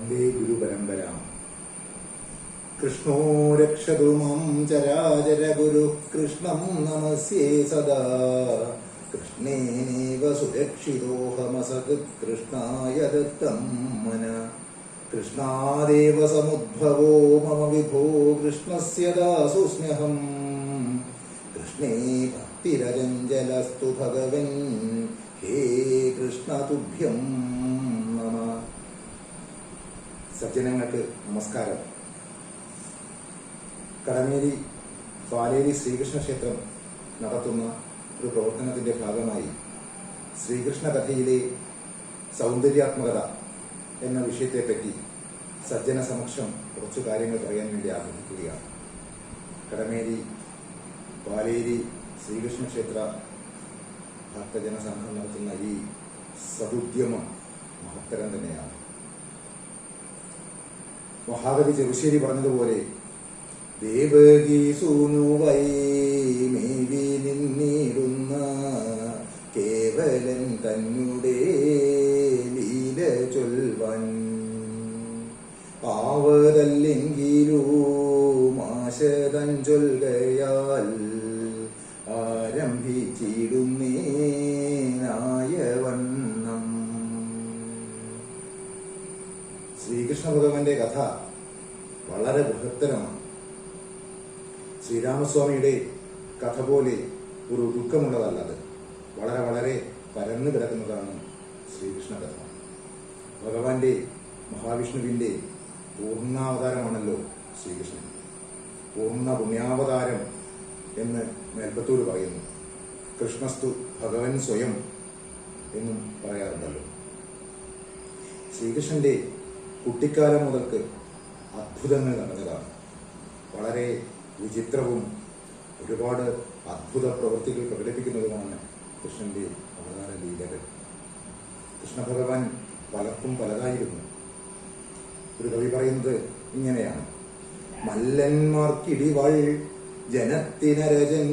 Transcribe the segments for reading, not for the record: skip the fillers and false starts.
വന്ദേ ഗുരുപരമ്പരാം. കൃഷ്ണോ രക്ഷതു മാം ചരാചര ഗുരു കൃഷ്ണം നമസ്യേ സദാ. കൃഷ്ണേനൈവ സുരക്ഷിതോഹമസകൃത് കൃഷ്ണായ ദത്തം മന. കൃഷ്ണാദേവ സമുദ്ഭവോ മമ വിഭോ കൃഷ്ണസ്യ ദാസോസ്മ്യഹം. കൃഷ്ണേ ഭക്തിരജഞ്ജലസ്തു ഭഗവൻ ഹേ കൃഷ്ണ തുഭ്യം നമ. സജ്ജനങ്ങൾക്ക് നമസ്കാരം. കടമേരി പാലേരി ശ്രീകൃഷ്ണ ക്ഷേത്രം നടത്തുന്ന ഒരു പ്രവർത്തനത്തിന്റെ ഭാഗമായി ശ്രീകൃഷ്ണ കഥയിലെ സൗന്ദര്യാത്മകത എന്ന വിഷയത്തെപ്പറ്റി സജ്ജന സമക്ഷം കുറച്ചു കാര്യങ്ങൾ പറയാൻ വേണ്ടി ആഗ്രഹിക്കുകയാണ്. കടമേരി പാലേരി ശ്രീകൃഷ്ണ ക്ഷേത്ര ഭക്തജന സംഘം നടത്തുന്ന ഈ സദുദ്യമം മഹത്തരം തന്നെയാണ്. മഹാകവി ചെറുശ്ശേരി പറഞ്ഞതുപോലെ ദേവകി സൂനുവൈ മേവി നിന്നിടുന്ന കേവലൻ തന്നെ ലീല ചൊൽവൻ ആവതല്ലെങ്കിലോ മാശതൻ ചൊൽകയാൽ ആരംഭിച്ചിടുന്നേനായവണ്ണം. ശ്രീകൃഷ്ണ ഭഗവാന്റെ കഥ വളരെ ബൃഹത്തരമാണ്. ശ്രീരാമസ്വാമിയുടെ കഥ പോലെ ഒരു ദുഃഖമുള്ളതല്ലത്. വളരെ വളരെ പരന്നു കിടക്കുന്നതാണ് ശ്രീകൃഷ്ണ കഥ. ഭഗവാന്റെ മഹാവിഷ്ണുവിന്റെ പൂർണ്ണാവതാരമാണല്ലോ ശ്രീകൃഷ്ണൻ. പൂർണ്ണ പുണ്യാവതാരം എന്ന് മേൽപ്പത്തൂർ പറയുന്നു. കൃഷ്ണസ്തു ഭഗവൻ സ്വയം എന്നും പറയാറുണ്ടല്ലോ. ശ്രീകൃഷ്ണന്റെ കുട്ടിക്കാലം മുതൽക്ക് അത്ഭുതങ്ങൾ നടന്നതാണ്. വളരെ വിചിത്രവും ഒരുപാട് അത്ഭുത പ്രവൃത്തികൾ പ്രകടിപ്പിക്കുന്നതുമാണ് കൃഷ്ണന്റെ അവതാര ലീലകൾ. കൃഷ്ണഭഗവാൻ പലർക്കും പലതായിരുന്നു. ഒരു കവി പറയുന്നത് ഇങ്ങനെയാണ്: മല്ലന്മാർക്കിടിവാൾ ജനത്തിനരജൻ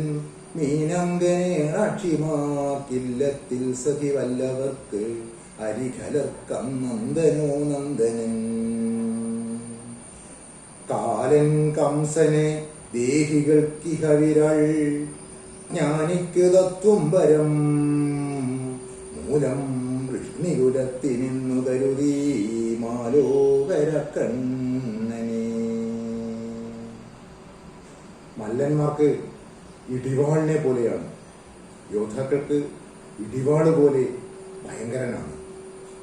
മീനങ്കനേണാക്ഷിമാക്കില്ലത്തിൽ സഖി വല്ലവർക്ക് അരികലർക്കം നന്ദനോ നന്ദനൻ. കാലൻ കംസനെ ദേഹികൾക്കിഹ വിരൾ ജ്ഞാനിക്ക് തത്വം പരം മൂലം വൃഷ്ണികുലത്തിനിന്നു കരുതി മാലോകര കണ്ണനെ. മല്ലന്മാർക്ക് ഇടിവാളിനെ പോലെയാണ്. യോദ്ധാക്കൾക്ക് ഇടിവാള് പോലെ ഭയങ്കരനാണ്.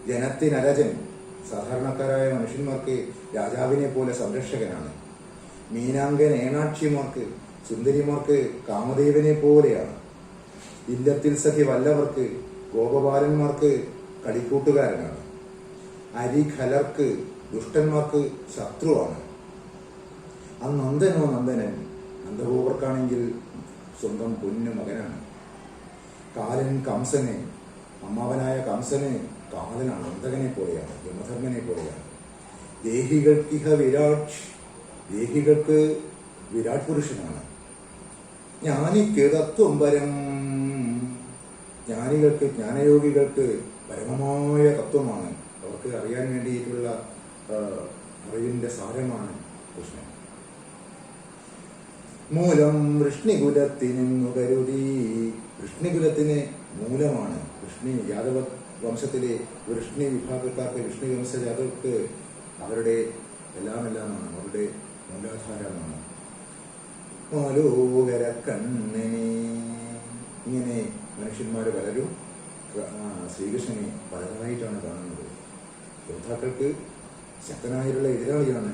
ജനത്തിനരജൻ, സാധാരണക്കാരായ മനുഷ്യന്മാർക്ക് രാജാവിനെ പോലെ സംരക്ഷകനാണ്. മീനാങ്കൻ ഏണാക്ഷിമാർക്ക്, സുന്ദരിമാർക്ക് കാമദേവനെ പോലെയാണ്. ഇല്ലത്തിൽ സഖി വല്ലവർക്ക്, ഗോപബാലന്മാർക്ക് കളിക്കൂട്ടുകാരനാണ്. അരിഖലർക്ക്, ദുഷ്ടന്മാർക്ക് ശത്രുവാണ്. നന്ദനോ നന്ദനൻ, നന്ദഗോപർക്കാണെങ്കിൽ സ്വന്തം പൊന്നു മകനാണ്. കാലൻ കംസനെ, അമ്മാവനായ കംസന് കാലനാണ്, അന്തകനെ പോലെയാണ്, യമധർമ്മനെ പോലെയാണ്. ദേഹികൾക്കിഹ വിരാട്, ദേഹികൾക്ക് വിരാട് പുരുഷനാണ്. ജ്ഞാനിക്ക് തത്വം പരം, ജ്ഞാനികൾക്ക്, ജ്ഞാനയോഗികൾക്ക് പരമമായ തത്വമാണ്. അവർക്ക് അറിയാൻ വേണ്ടിയിട്ടുള്ള അറിവിന്റെ സാരമാണ് കൃഷ്ണൻ. മൂലം വൃഷ്ണികുലത്തിനു കരുതി, വൃഷ്ണികുലത്തിന് മൂലമാണ്. വൃഷ്ണി യാദവ വംശത്തിലെ വൃഷ്ണി വിഭാഗക്കാർക്ക്, വൃഷ്ണി വംശജാതർക്ക് അവരുടെ എല്ലാമാണ്, അവരുടെ മൂലാധാരമാണ്. മാലോകര കണ്ണനെ. ഇങ്ങനെ മനുഷ്യന്മാർ പലരും ശ്രീകൃഷ്ണനെ പലതായിട്ടാണ് കാണുന്നത്. യോദ്ധാക്കൾക്ക് ശക്തനായിട്ടുള്ള എതിരാളിയാണ്.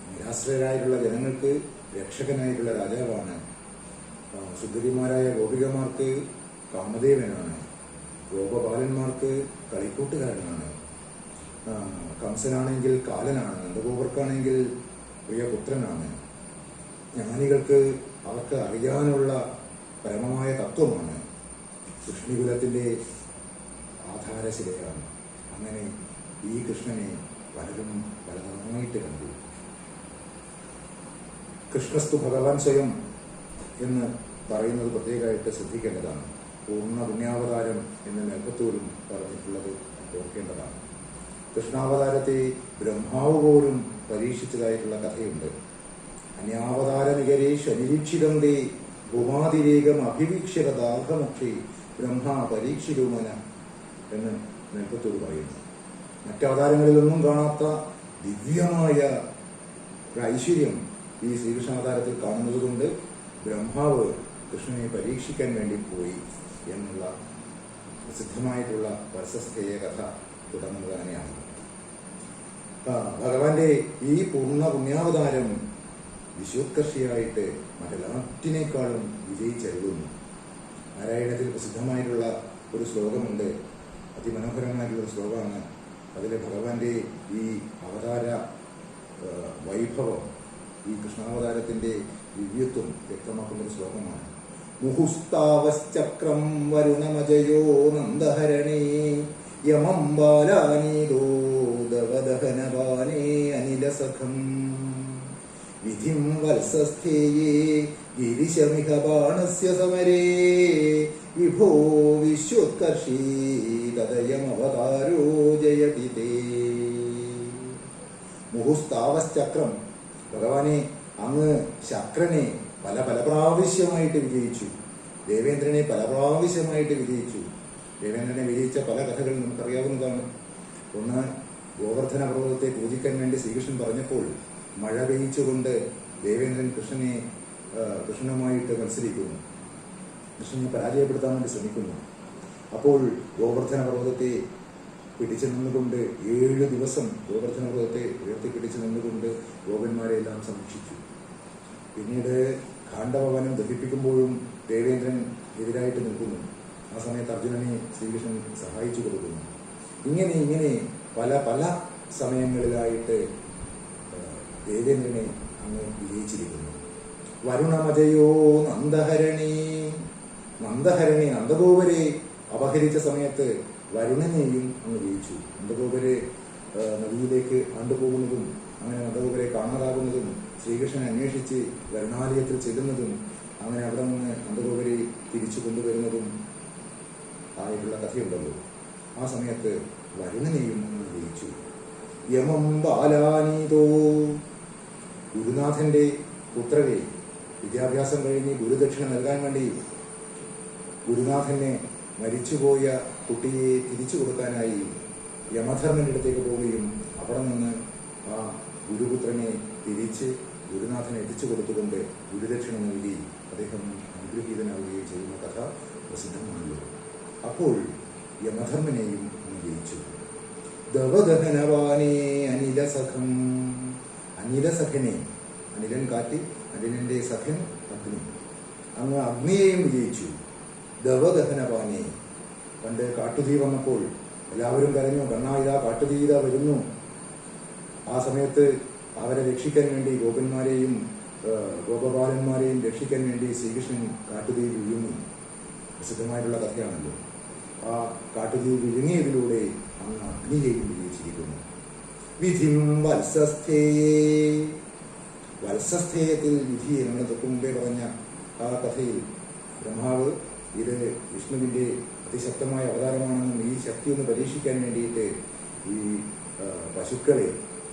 നിരാശ്രയരായിട്ടുള്ള ജനങ്ങൾക്ക് രക്ഷകനായിട്ടുള്ള രാജാവാണ്. സുന്ദരിമാരായ ഗോപികമാർക്ക് കാമദേവനാണ്. ഗോപബാലന്മാർക്ക് കളിക്കൂട്ടുകാരനാണ്. കംസനാണെങ്കിൽ കാലനാണ്. നന്ദഗോപർക്കാണെങ്കിൽ പ്രിയപുത്രനാണ്. ജ്ഞാനികൾക്ക് അവർക്ക് അറിയാനുള്ള പരമമായ തത്വമാണ്. കൃഷ്ണികുലത്തിന്റെ ആധാരശിലയാണ്. അങ്ങനെ ഈ കൃഷ്ണനെ പലരും പലതരമായിട്ട് കണ്ടു. കൃഷ്ണസ്തു ഭഗവാൻ സ്വയം എന്ന് പറയുന്നത് പ്രത്യേകമായിട്ട് ശ്രദ്ധിക്കേണ്ടതാണ്. പൂർണ്ണ പുണ്യാവതാരം എന്ന് മേൽപ്പത്തൂരും പറഞ്ഞിട്ടുള്ളത് ഓർക്കേണ്ടതാണ്. കൃഷ്ണാവതാരത്തെ ബ്രഹ്മാവ് പോലും പരീക്ഷിച്ചതായിട്ടുള്ള കഥയുണ്ട്. അന്യാവതാര നികരേഷ് അനിരീക്ഷിതം തേ ഭൂമാതിരേകം അഭിവീക്ഷ്യതാർഹമുക്ഷി ബ്രഹ്മ പരീക്ഷിരുമന എന്ന് നെൽപ്പത്തൂർ പറയുന്നു. മറ്റവതാരങ്ങളിലൊന്നും കാണാത്ത ദിവ്യമായ ഒരു ഐശ്വര്യം ഈ ശ്രീകൃഷ്ണാവതാരത്തിൽ കാണുന്നത് കൊണ്ട് ബ്രഹ്മാവ് കൃഷ്ണനെ പരീക്ഷിക്കാൻ വേണ്ടി പോയി എന്നുള്ള പ്രസിദ്ധമായിട്ടുള്ള വത്സസ്ഥേയ കഥ തുടങ്ങുന്നത് തന്നെയാണ്. ഭഗവാന്റെ ഈ പൂർണ്ണ പുണ്യാവതാരം വിശ്വോത്കർഷിയായിട്ട് മറ്റെല്ലാറ്റിനേക്കാളും വിജയിച്ചരുളുന്നു. നാരായണത്തിൽ പ്രസിദ്ധമായിട്ടുള്ള ഒരു ശ്ലോകമുണ്ട്, അതിമനോഹരമായിട്ടുള്ളൊരു ശ്ലോകമാണ്. അതിൽ ഭഗവാന്റെ ഈ അവതാര വൈഭവം, ഈ കൃഷ്ണാവതാരത്തിന്റെ ദിവ്യത്വം വ്യക്തമാക്കുന്നൊരു ശ്ലോകമാണ്. മുഹുസ്താവശ്ചക്രം വരുണമജയോ നന്ദഹരണേ യമം ബാലാനീതോ ദവദഹനവാനേ അനിലസഖം വിധിം വത്സസ്ഥേയേ ഗിരിശമിഹ ബാണസ്യ സമരേ വിഭോ വിശ്വോത്കർഷീ തദയമവതാരോ ജയതി തേ. മുഹുസ്താവശ്ചക്രം, ഭഗവാനെ അങ്ങ് ശക്രനെ പല പ്രാവശ്യമായിട്ട് വിജയിച്ചു. ദേവേന്ദ്രനെ പല പ്രാവശ്യമായിട്ട് വിജയിച്ചു. ദേവേന്ദ്രനെ വിജയിച്ച പല കഥകൾ നമുക്കറിയാവുന്നതാണ്. ഒന്ന്, ഗോവർദ്ധന പർവ്വതത്തെ പൂജിക്കാൻ വേണ്ടി ശ്രീകൃഷ്ണൻ പറഞ്ഞപ്പോൾ മഴ പെയ്ച്ചുകൊണ്ട് ദേവേന്ദ്രൻ കൃഷ്ണനുമായിട്ട് മത്സരിക്കുന്നു. കൃഷ്ണനെ പരാജയപ്പെടുത്താൻ വേണ്ടി ശ്രമിക്കുന്നു. അപ്പോൾ ഗോവർദ്ധന പർവ്വതത്തെ പിടിച്ചു നിന്നുകൊണ്ട് 7 ദിവസം ഗോവർദ്ധന പർവ്വതത്തെ ഉയർത്തിപ്പിടിച്ചു നിന്നുകൊണ്ട് ഗോപന്മാരെ എല്ലാം സംരക്ഷിച്ചു. പിന്നീട് ഖാണ്ഡവനം ദഹിപ്പിക്കുമ്പോഴും ദേവേന്ദ്രൻ എതിരായിട്ട് നിൽക്കുന്നു. ആ സമയത്ത് അർജുനനെ ശ്രീകൃഷ്ണൻ സഹായിച്ചു കൊടുക്കുന്നു. ഇങ്ങനെ പല സമയങ്ങളിലായിട്ട് ദേവേന്ദ്രനെ അങ്ങ് വിജയിച്ചിരിക്കുന്നു. വരുണമജയോ നന്ദഹരണി, നന്ദഗോപരെ അപഹരിച്ച സമയത്ത് വരുണനെയും അങ്ങ് ജയിച്ചു. നന്ദഗോപരെ നദിയിലേക്ക് ആണ്ടുപോകുന്നതും അങ്ങനെ നന്ദഗോപരെ കാണാതാകുന്നതും ശ്രീകൃഷ്ണനെ അന്വേഷിച്ച് വരുണാലയത്തിൽ ചെല്ലുന്നതും അങ്ങനെ അവിടെ നിന്ന് നന്ദഗോപരെ തിരിച്ചു കൊണ്ടുവരുന്നതും ആയിട്ടുള്ള കഥയുണ്ടല്ലോ. ആ സമയത്ത് വരുണനെയും അങ്ങ് ജയിച്ചു. യമം ബാലാനീതോ, ഗുരുനാഥന്റെ പുത്രരെ വിദ്യാഭ്യാസം കഴിഞ്ഞ് ഗുരുദക്ഷിണ നൽകാൻ വേണ്ടി ഗുരുനാഥനെ മരിച്ചുപോയ കുട്ടിയെ തിരിച്ചു കൊടുക്കാനായി യമധർമ്മന്റെ അടുത്തേക്ക് പോവുകയും അവിടെ നിന്ന് ആ ഗുരുപുത്രനെ തിരിച്ച് ഗുരുനാഥനെ എത്തിച്ചു കൊടുത്തുകൊണ്ട് ഗുരുദക്ഷിണ നൽകി അദ്ദേഹം അനുഗ്രഹീതനാവുകയും ചെയ്യുന്ന കഥ പ്രസിദ്ധമാണല്ലോ. അപ്പോൾ യമധർമ്മനെയും ജയിച്ചു. ദവദഹനവാനേ അനിലസഖം, അനിലസഖനെ, അനിലൻ കാറ്റ്, അനിലന്റെ സഖൻ അഗ്നി, അങ്ങ് അഗ്നിയെയും വിജയിച്ചു. ദവദഹനവാനേ, പണ്ട് കാട്ടുതീ വന്നപ്പോൾ എല്ലാവരും കരഞ്ഞു, കണ്ണാ ഇതാ കാട്ടുതീ ഇതാ വരുന്നു. ആ സമയത്ത് അവരെ രക്ഷിക്കാൻ വേണ്ടി ഗോപബാലന്മാരെയും രക്ഷിക്കാൻ വേണ്ടി ശ്രീകൃഷ്ണൻ കാട്ടുതീ വിഴുങ്ങി. പ്രസിദ്ധമായിട്ടുള്ള കഥയാണല്ലോ. ആ കാട്ടുതീ വിഴുങ്ങിയതിലൂടെ അങ്ങ് അഗ്നിയെയും വിജയിച്ചിരിക്കുന്നു. വിധിം വത്സസ്ഥേയേ, വത്സസ്ഥേയത്തിൽ വിധിയെ നമ്മൾ തൊട്ടു മുമ്പേ പറഞ്ഞ ആ കഥയിൽ ബ്രഹ്മാവ് ഇത് വിഷ്ണുവിന്റെ അതിശക്തമായ അവതാരമാണെന്നും ഈ ശക്തി ഒന്ന് പരീക്ഷിക്കാൻ വേണ്ടിയിട്ട് ഈ പശുക്കളെ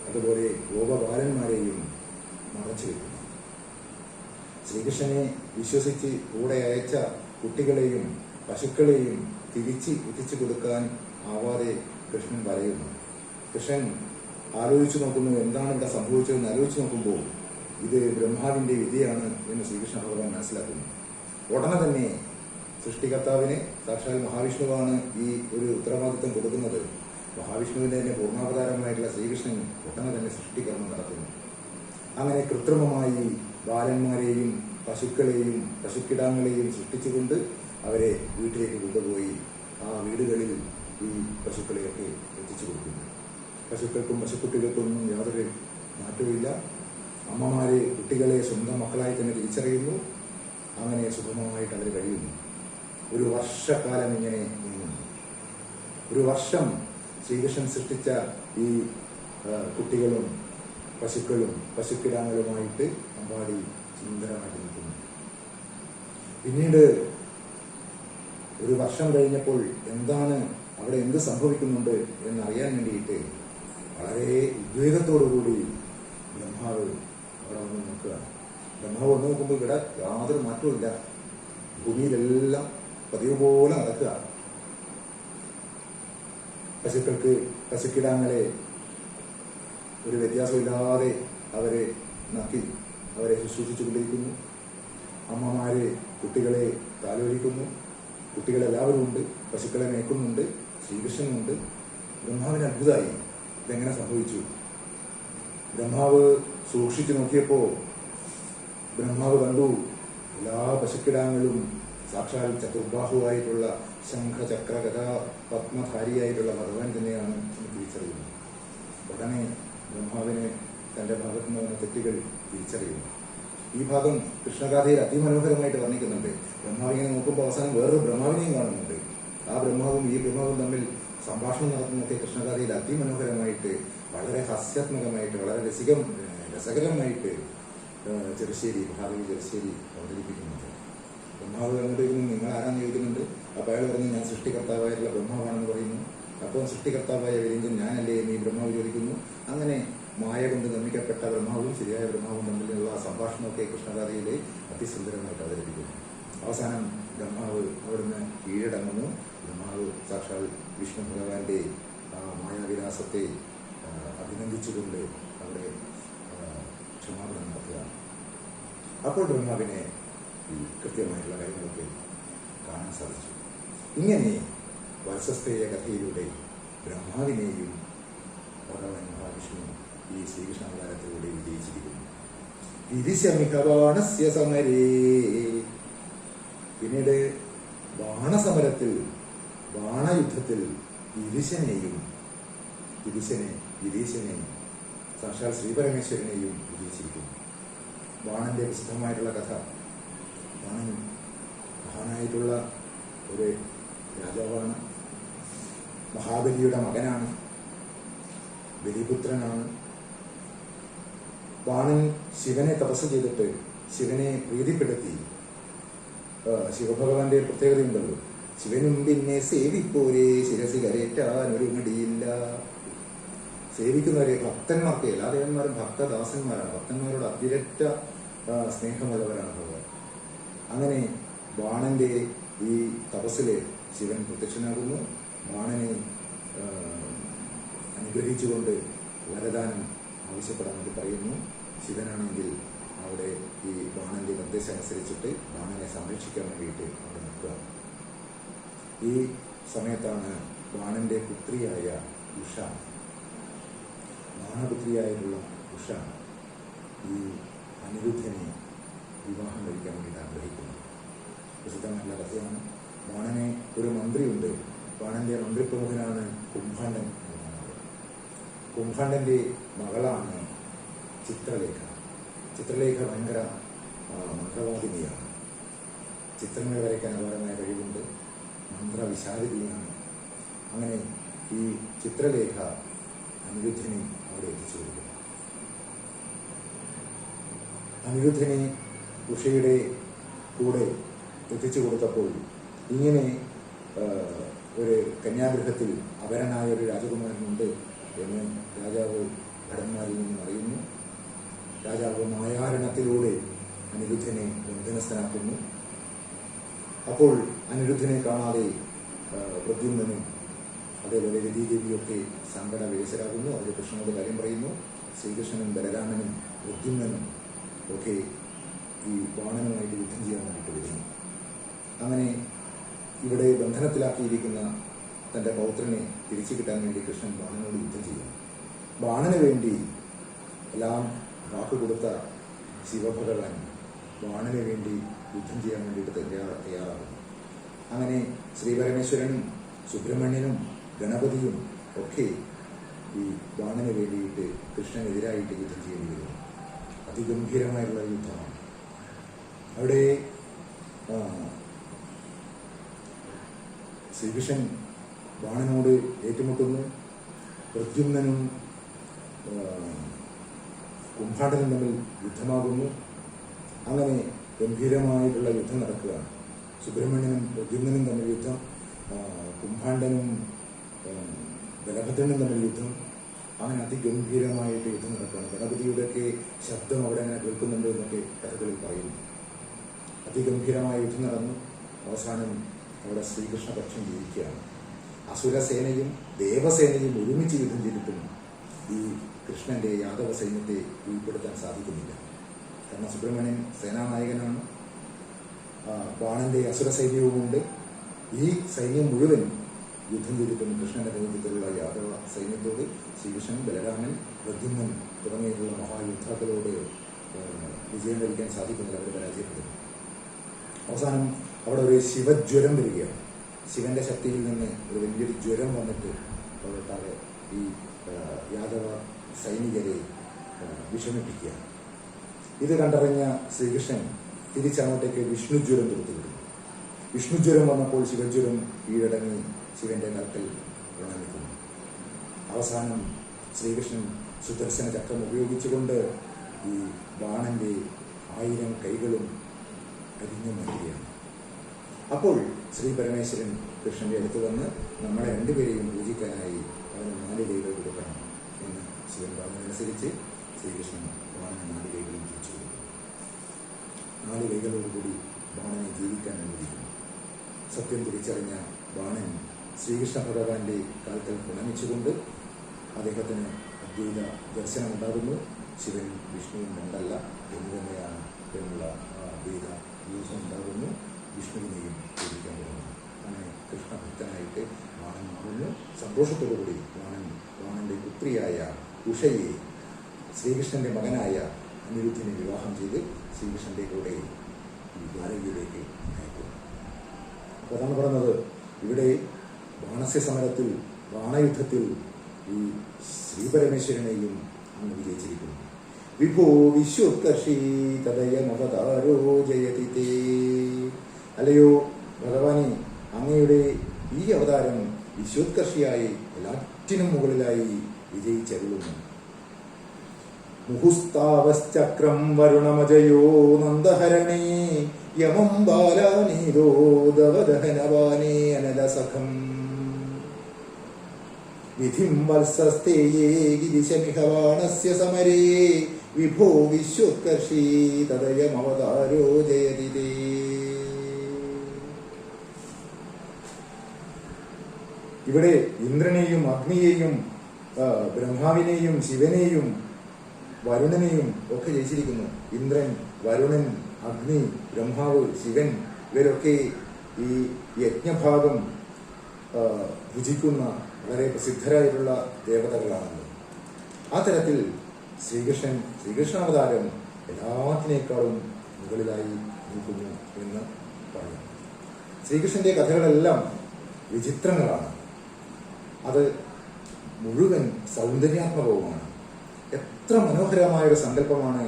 അതുപോലെ ഗോപബാലന്മാരെയും മറച്ചു വെക്കുന്നു. ശ്രീകൃഷ്ണനെ വിശ്വസിച്ച് കൂടെ അയച്ച കുട്ടികളെയും പശുക്കളെയും തിരിച്ച് എത്തിച്ചു കൊടുക്കാൻ ആവാതെ കൃഷ്ണൻ പറയുന്നു. കൃഷ്ണൻ ആലോചിച്ചു നോക്കുന്നു, എന്താണ് ഇവിടെ സംഭവിച്ചതെന്ന് ആലോചിച്ച് നോക്കുമ്പോൾ ഇത് ബ്രഹ്മാവിന്റെ വിധിയാണ് എന്ന് ശ്രീകൃഷ്ണ ഭഗവാൻ മനസ്സിലാക്കുന്നു. ഉടനെ തന്നെ സൃഷ്ടികർത്താവിന് സാക്ഷാൽ മഹാവിഷ്ണുവാണ് ഈ ഒരു ഉത്തരവാദിത്വം കൊടുക്കുന്നത്. മഹാവിഷ്ണുവിന്റെ തന്നെ പൂർണ്ണാവതാരമായിട്ടുള്ള ശ്രീകൃഷ്ണൻ ഉടനെ തന്നെ സൃഷ്ടികർമ്മം നടത്തുന്നു. അങ്ങനെ കൃത്രിമമായി ബാലന്മാരെയും പശുക്കളെയും പശുക്കിടാങ്ങളെയും സൃഷ്ടിച്ചുകൊണ്ട് അവരെ വീട്ടിലേക്ക് കൊണ്ടുപോയി ആ വീടുകളിൽ ഈ പശുക്കളെയൊക്കെ എത്തിച്ചു കൊടുക്കുന്നു. പശുക്കൾക്കും പശുക്കുട്ടികൾക്കൊന്നും യാതൊരു മാറ്റവുമില്ല. അമ്മമാരെ കുട്ടികളെ സ്വന്തം മക്കളായി തന്നെ തിരിച്ചറിയുന്നു. അങ്ങനെ സുഗമമായിട്ട് അവർ കഴിയുന്നു. ഒരു വർഷക്കാലം ഇങ്ങനെ നീങ്ങുന്നു. ഒരു വർഷം ശ്രീകൃഷ്ണൻ സൃഷ്ടിച്ച ഈ കുട്ടികളും പശുക്കളും പശുക്കിടാങ്ങളുമായിട്ട് അമ്പാടി സുന്ദരമായിട്ട് നിൽക്കുന്നു. പിന്നീട് ഒരു വർഷം കഴിഞ്ഞപ്പോൾ എന്താണ് അവിടെ എന്ത് സംഭവിക്കുന്നുണ്ട് എന്നറിയാൻ വേണ്ടിയിട്ട് വളരെ ഉദ്വേഗത്തോടുകൂടി ബ്രഹ്മാവ് അവിടെ വന്ന് നോക്കുകയാണ്. ബ്രഹ്മാവ് വന്ന് നോക്കുമ്പോൾ ഇവിടെ യാതൊരു മാറ്റവുമില്ല. ഭൂമിയിലെല്ലാം പതിവ് പോലെ നടക്കുക. പശുക്കിടാങ്ങളെ ഒരു വ്യത്യാസമില്ലാതെ അവരെ നക്കി അവരെ ശുശ്രൂഷിച്ചുകൊണ്ടിരിക്കുന്നു. അമ്മമാര് കുട്ടികളെ താലോലിക്കുന്നു. കുട്ടികളെല്ലാവരും ഉണ്ട്. പശുക്കളെ മേക്കുന്നുണ്ട്. ശ്രീകൃഷ്ണനുണ്ട്. ബ്രഹ്മാവിന് അത്ഭുതമായി. ഇതെങ്ങനെ സംഭവിച്ചു? ബ്രഹ്മാവ് സൂക്ഷിച്ചു നോക്കിയപ്പോൾ ബ്രഹ്മാവ് കണ്ടു എല്ലാ പശുക്കിടാങ്ങളും സാക്ഷാൽ ചതുർബാഹുവായിട്ടുള്ള ശംഖ ചക്ര ഗദ പത്മധാരിയായിട്ടുള്ള ഭഗവാൻ തന്നെയാണ് എന്ന് തിരിച്ചറിയുന്നു. ഉടനെ ബ്രഹ്മാവിന് തന്റെ ഭാഗത്തു നിന്ന് തെറ്റുകൾ തിരിച്ചറിയുന്നു. ഈ ഭാഗം കൃഷ്ണഗാഥയിൽ അതിമനോഹരമായിട്ട് വർണ്ണിക്കുന്നുണ്ട്. ബ്രഹ്മാവിനെ നോക്കുമ്പോൾ അവസാനം വേറൊരു ബ്രഹ്മാവിനെയും കാണുന്നുണ്ട്. ആ ബ്രഹ്മാവും ഈ ബ്രഹ്മാവും തമ്മിൽ സംഭാഷണം നടത്തുന്നതൊക്കെ കൃഷ്ണഗാഥയിൽ അതിമനോഹരമായിട്ട്, വളരെ ഹാസ്യാത്മകമായിട്ട്, വളരെ രസകരമായിട്ട് ചെറുശ്ശേരി ഭാരവി ചെറുശ്ശേരി അവതരിപ്പിക്കുന്നുണ്ട്. ബ്രഹ്മാവ് കണ്ടുപിടിക്കുന്നു. നിങ്ങൾ ആരാന്ന് ചോദിക്കുന്നുണ്ട്. അപ്പോൾ അയാൾ പറഞ്ഞു, ഞാൻ സൃഷ്ടികർത്താവായിട്ടുള്ള ബ്രഹ്മാവാണെന്ന് പറയുന്നു. അപ്പോൾ സൃഷ്ടികർത്താവായ വീരേന്ദ്രൻ ഞാനല്ലേ എന്ന് ഈ ബ്രഹ്മാവ് ചോദിക്കുന്നു. അങ്ങനെ മായ കൊണ്ട് നിർമ്മിക്കപ്പെട്ട ബ്രഹ്മാവും ശരിയായ ബ്രഹ്മാവും തമ്മിലുള്ള സംഭാഷണമൊക്കെ കൃഷ്ണഗാഥയിലെ അതിസുന്ദരമായിട്ട് അവതരിപ്പിക്കുന്നു. അവസാനം ബ്രഹ്മാവ് അവിടുന്ന് കീഴടങ്ങുന്നു. ബ്രഹ്മാവ് സാക്ഷാൽ വിഷ്ണു ഭഗവാന്റെ മായാവിലാസത്തെ അഭിനന്ദിച്ചുകൊണ്ട് അവിടെ ക്ഷമാപണം നടത്തുകയാണ്. അപ്പോൾ ബ്രഹ്മാവിനെ ഈ കൃത്യമായിട്ടുള്ള കാര്യങ്ങളൊക്കെ കാണാൻ സാധിച്ചു. ഇങ്ങനെ വത്സസ്തേയ കഥയിലൂടെ ബ്രഹ്മാവിനെയും ഭഗവാൻ മഹാവിഷ്ണു ഈ ശ്രീകൃഷ്ണാവതാരത്തിലൂടെ വിജയിച്ചിരിക്കുന്നു. വിരിശമികബാണസ്യ സമരേ. പിന്നീട് ബാണസമരത്തിൽ, ബാണയുദ്ധത്തിൽ വിരീശനെ സാക്ഷാൽ ശ്രീപരമേശ്വരനെയും വിജയിച്ചിരിക്കുന്നു. ബാണന്റെ വിശദമായിട്ടുള്ള കഥ. ബാണൻ മഹാനായിട്ടുള്ള ഒരു രാജാവാണ്. മഹാബലിയുടെ മകനാണ്. ബലിപുത്രനാണ്. ബാണൻ ശിവനെ തപസ് ചെയ്തിട്ട് ശിവനെ പ്രീതിപ്പെടുത്തി. ശിവഭഗവാന്റെ ഒരു പ്രത്യേകതയുണ്ടല്ലോ, ശിവനും പിന്നെ സേവിപ്പോരെ ശിരസി കരേറ്റാൻ ഒരു മടിയില്ല. സേവിക്കുന്നവരെ ഭക്തന്മാർക്ക്, എല്ലാ ദേവന്മാരും ഭക്തദാസന്മാരാണ്. ഭക്തന്മാരോട് അതിരറ്റ സ്നേഹമുള്ളവരാണ് ഭഗവാൻ. അങ്ങനെ ബാണന്റെ ഈ തപസ്സില് ശിവൻ പ്രത്യക്ഷനാകുന്നു. ബാണനെ അനുഗ്രഹിച്ചുകൊണ്ട് വരദാനം ആവശ്യപ്പെടാൻ വേണ്ടി പറയുന്നു. ശിവനാണെങ്കിൽ അവിടെ ഈ ബാണന്റെ നിർദ്ദേശം അനുസരിച്ചിട്ട് ബാണനെ സംരക്ഷിക്കാൻ വേണ്ടിയിട്ട് അവിടെ നിൽക്കുക. ഈ സമയത്താണ് ബാണന്റെ പുത്രിയായ ഉഷ, ബാണപുത്രിയായിട്ടുള്ള ഉഷ ഈ അനിരുദ്ധനെ വിവാഹം കഴിക്കാൻ വേണ്ടിയിട്ട് ആഗ്രഹിക്കുന്നു. പ്രസിദ്ധമായിട്ടുള്ള കഥയാണ്. ബാണനെ ഒരു മന്ത്രിയുണ്ട്. ബാണന്റെ മന്ത്രിപ്രമുഖനാണ് കുംഭാണ്ഡൻ. കുംഭാണ്ഡന്റെ മകളാണ് ചിത്രലേഖ. ചിത്രലേഖ ഭയങ്കര മന്ത്രവാദിനിയാണ്. ചിത്രങ്ങൾ വരയ്ക്കാൻ അപാരമായ കഴിവുണ്ട്. മന്ത്രവിശാരദിയാണ്. അങ്ങനെ ഈ ചിത്രലേഖ അനിരുദ്ധനെ അവിടെ എത്തിച്ചു കൊടുക്കുന്നു. അനിരുദ്ധനെ ഉഷയുടെ കൂടെ എത്തിച്ചു കൊടുത്തപ്പോൾ ഇങ്ങനെ ഒരു കന്യാഗൃഹത്തിൽ അപരനായ ഒരു രാജകുമാരനുണ്ട് എന്ന് രാജാവ് ഭടന്മാരിൽ നിന്നും അറിയുന്നു. രാജാവ് മായാരണത്തിലൂടെ അനിരുദ്ധനെ ബന്ധനസ്ഥനാക്കുന്നു. അപ്പോൾ അനിരുദ്ധനെ കാണാതെ പ്രദ്യുമ്നനും അതേപോലെ രതീദേവിയൊക്കെ സങ്കടവിവശരാകുന്നു. അവർ കൃഷ്ണനോട് കാര്യം പറയുന്നു. ശ്രീകൃഷ്ണനും ബലരാമനും പ്രദ്യുമ്നനും ഒക്കെ ഈ ബാണനുമായിട്ട് യുദ്ധം ചെയ്യാൻ വേണ്ടിയിട്ട് വരുന്നു. അങ്ങനെ ഇവിടെ ബന്ധനത്തിലാക്കിയിരിക്കുന്ന തൻ്റെ പൗത്രനെ തിരിച്ചു കിട്ടാൻ വേണ്ടി കൃഷ്ണൻ ബാണനോട് യുദ്ധം ചെയ്യും. ബാണന് വേണ്ടി എല്ലാം വാക്കുകൊടുത്ത ശിവഭഗവാൻ ബാണന് വേണ്ടി യുദ്ധം ചെയ്യാൻ വേണ്ടിയിട്ട് തയ്യാറാകുന്നു. അങ്ങനെ ശ്രീപരമേശ്വരനും സുബ്രഹ്മണ്യനും ഗണപതിയും ഒക്കെ ഈ ബാണന് വേണ്ടിയിട്ട് കൃഷ്ണനെതിരായിട്ട് യുദ്ധം ചെയ്യേണ്ടി വരുന്നു. അതിഗംഭീരമായിട്ടുള്ള യുദ്ധമാണ്. അവിടെ ശ്രീകൃഷ്ണൻ ബാണനോട് ഏറ്റുമുട്ടുന്നു. പ്രദ്യുമ്നനും കുംഭാണ്ഡനും തമ്മിൽ യുദ്ധമാകുന്നു. അങ്ങനെ ഗംഭീരമായിട്ടുള്ള യുദ്ധം നടക്കുകയാണ്. സുബ്രഹ്മണ്യനും പ്രദ്യുമ്നനും തമ്മിൽ യുദ്ധം, കുംഭാണ്ഡനും ബലഭദ്രനും തമ്മിൽ യുദ്ധം. അങ്ങനെ അതിഗംഭീരമായിട്ട് യുദ്ധം നടക്കുകയാണ്. ഗണപതിയുടെയൊക്കെ ശബ്ദം അവിടെ അങ്ങനെ കേൾക്കുന്നുണ്ട് എന്നൊക്കെ കഥകളിൽ പറയുന്നു. അതിഗംഭീരമായ യുദ്ധം നടന്നു. അവസാനം അവിടെ ശ്രീകൃഷ്ണപക്ഷം ജയിക്കുകയാണ്. അസുരസേനയും ദേവസേനയും ഒരുമിച്ച് യുദ്ധം ചെയ്തിട്ടും ഈ കൃഷ്ണന്റെ യാദവ സൈന്യത്തെ കീഴ്പ്പെടുത്താൻ സാധിക്കുന്നില്ല. കാരണം സുബ്രഹ്മണ്യൻ സേനാനായകനാണ്, ബാണന്റെ അസുര സൈന്യവുമുണ്ട്. ഈ സൈന്യം മുഴുവൻ യുദ്ധം ചെയ്തിട്ടും കൃഷ്ണന്റെ നേതൃത്വത്തിലുള്ള യാദവ സൈന്യത്തോട് ശ്രീകൃഷ്ണൻ, ബലരാമൻ, പ്രദ്യുമ്നൻ തുടങ്ങിയിട്ടുള്ള മഹായുദ്ധാക്കളോട് വിജയം കഴിക്കാൻ സാധിക്കുന്നില്ല. അവർ പരാജയപ്പെടുന്നു. അവസാനം അവിടെ ഒരു ശിവജ്വരം വരികയാണ്. ശിവന്റെ ശക്തിയിൽ നിന്ന് ഒരു വലിയൊരു ജ്വരം വന്നിട്ട് അവിടെട്ടാകെ ഈ യാദവ സൈനികരെ വിഷമിപ്പിക്കുകയാണ്. ഇത് കണ്ടറിഞ്ഞ ശ്രീകൃഷ്ണൻ തിരിച്ചങ്ങോട്ടേക്ക് വിഷ്ണുജ്വരം തൊടുത്തുവിടുന്നു. വിഷ്ണുജ്വരം വന്നപ്പോൾ ശിവജ്വരം കീഴടങ്ങി ശിവന്റെ കൽക്കൽ പ്രണമിക്കുന്നു. അവസാനം ശ്രീകൃഷ്ണൻ സുദർശന ചക്രം ഉപയോഗിച്ചുകൊണ്ട് ഈ ബാണന്റെ 1000 കൈകളും അരിഞ്ഞു മാറ്റുകയാണ്. അപ്പോൾ ശ്രീ പരമേശ്വരൻ കൃഷ്ണന്റെ അടുത്ത് വന്ന് നമ്മളെ രണ്ടുപേരെയും പൂജിക്കാനായി അവന് 4 കൈകൾ കൊടുക്കണം എന്ന് ശിവൻ പറഞ്ഞതനുസരിച്ച് ശ്രീകൃഷ്ണൻ ബാണന് 4 കൈകളും തിരിച്ചു കൊടുക്കും. 4 കൈകളോടുകൂടി ബാണനെ ജീവിക്കാൻ അനുവദിക്കുന്നു. സത്യം തിരിച്ചറിഞ്ഞ ബാണൻ ശ്രീകൃഷ്ണ ഭഗവാന്റെ കാൽക്കൽ പ്രണമിച്ചുകൊണ്ട് അദ്ദേഹത്തിന് അദ്വൈത ദർശനമുണ്ടാകുന്നു. ശിവൻ വിഷ്ണുവും രണ്ടല്ല എന്ന് തന്നെയാണ് എന്നുള്ള അദ്വൈത യൂസം ഉണ്ടാകുന്നു. വിഷ്ണുവിനെയും പൂജിക്കാൻ തുടങ്ങുന്നു. അങ്ങനെ കൃഷ്ണഭക്തനായിട്ട് ബാണൻ മാറുന്നു. സന്തോഷത്തോടുകൂടി ബാണന്റെ പുത്രിയായ ഉഷയെ ശ്രീകൃഷ്ണന്റെ മകനായ അനിരുദ്ധനെ വിവാഹം ചെയ്ത് ശ്രീകൃഷ്ണന്റെ കൂടെ ഈ ദ്വാരകയിലേക്ക് അയക്കുന്നു. അപ്പോൾ അതാണ് പറഞ്ഞത്, ഇവിടെ ബാണസ്യ സമരത്തിൽ, ബാണയുദ്ധത്തിൽ ഈ ശ്രീപരമേശ്വരനെയും അങ്ങ് വിജയിച്ചിരിക്കുന്നു. വിഭോ വിശ്വോത്കർഷീ തദയമവതാരോ ജയതി തേ. അല്ലയോ ഭഗവാനെ, അങ്ങയുടെ ഈ അവതാരം വിശ്വോത്കർഷിയായി എല്ലാറ്റിനും മുകളിലായി വിജയിച്ചരുളുന്നു. മുഹുസ്താവശ്ചക്രം വരുണമജയോ നന്ദഹരണേ യമം ബാലാനീതോ ദവദഹനവാനേ അനലസഖം വിധിം വത്സസ്തേയേ ഗിരിശമിഹ ബാണസ്യ സമരേ വിഭോ വിശ്വോത്കർഷീ തദയമവതാരോ ജയതി തേ. ഇവിടെ ഇന്ദ്രനെയും അഗ്നിയെയും ബ്രഹ്മാവിനെയും ശിവനെയും വരുണനെയും ഒക്കെ ജയിച്ചിരിക്കുന്നു. ഇന്ദ്രൻ, വരുണൻ, അഗ്നി, ബ്രഹ്മാവ്, ശിവൻ ഇവരൊക്കെ ഈ യജ്ഞഭാഗം ഭുജിക്കുന്ന വളരെ പ്രസിദ്ധരായിട്ടുള്ള ദേവതകളാണല്ലോ. ആ തരത്തിൽ ശ്രീകൃഷ്ണാവതാരം എല്ലാത്തിനേക്കാളും മുകളിലായി നിൽക്കുന്നു എന്ന് പറഞ്ഞു. ശ്രീകൃഷ്ണന്റെ കഥകളെല്ലാം വിചിത്രങ്ങളാണ്. അത് മുഴുവൻ സൗന്ദര്യാത്മകവുമാണ്. എത്ര മനോഹരമായൊരു സങ്കല്പമാണ്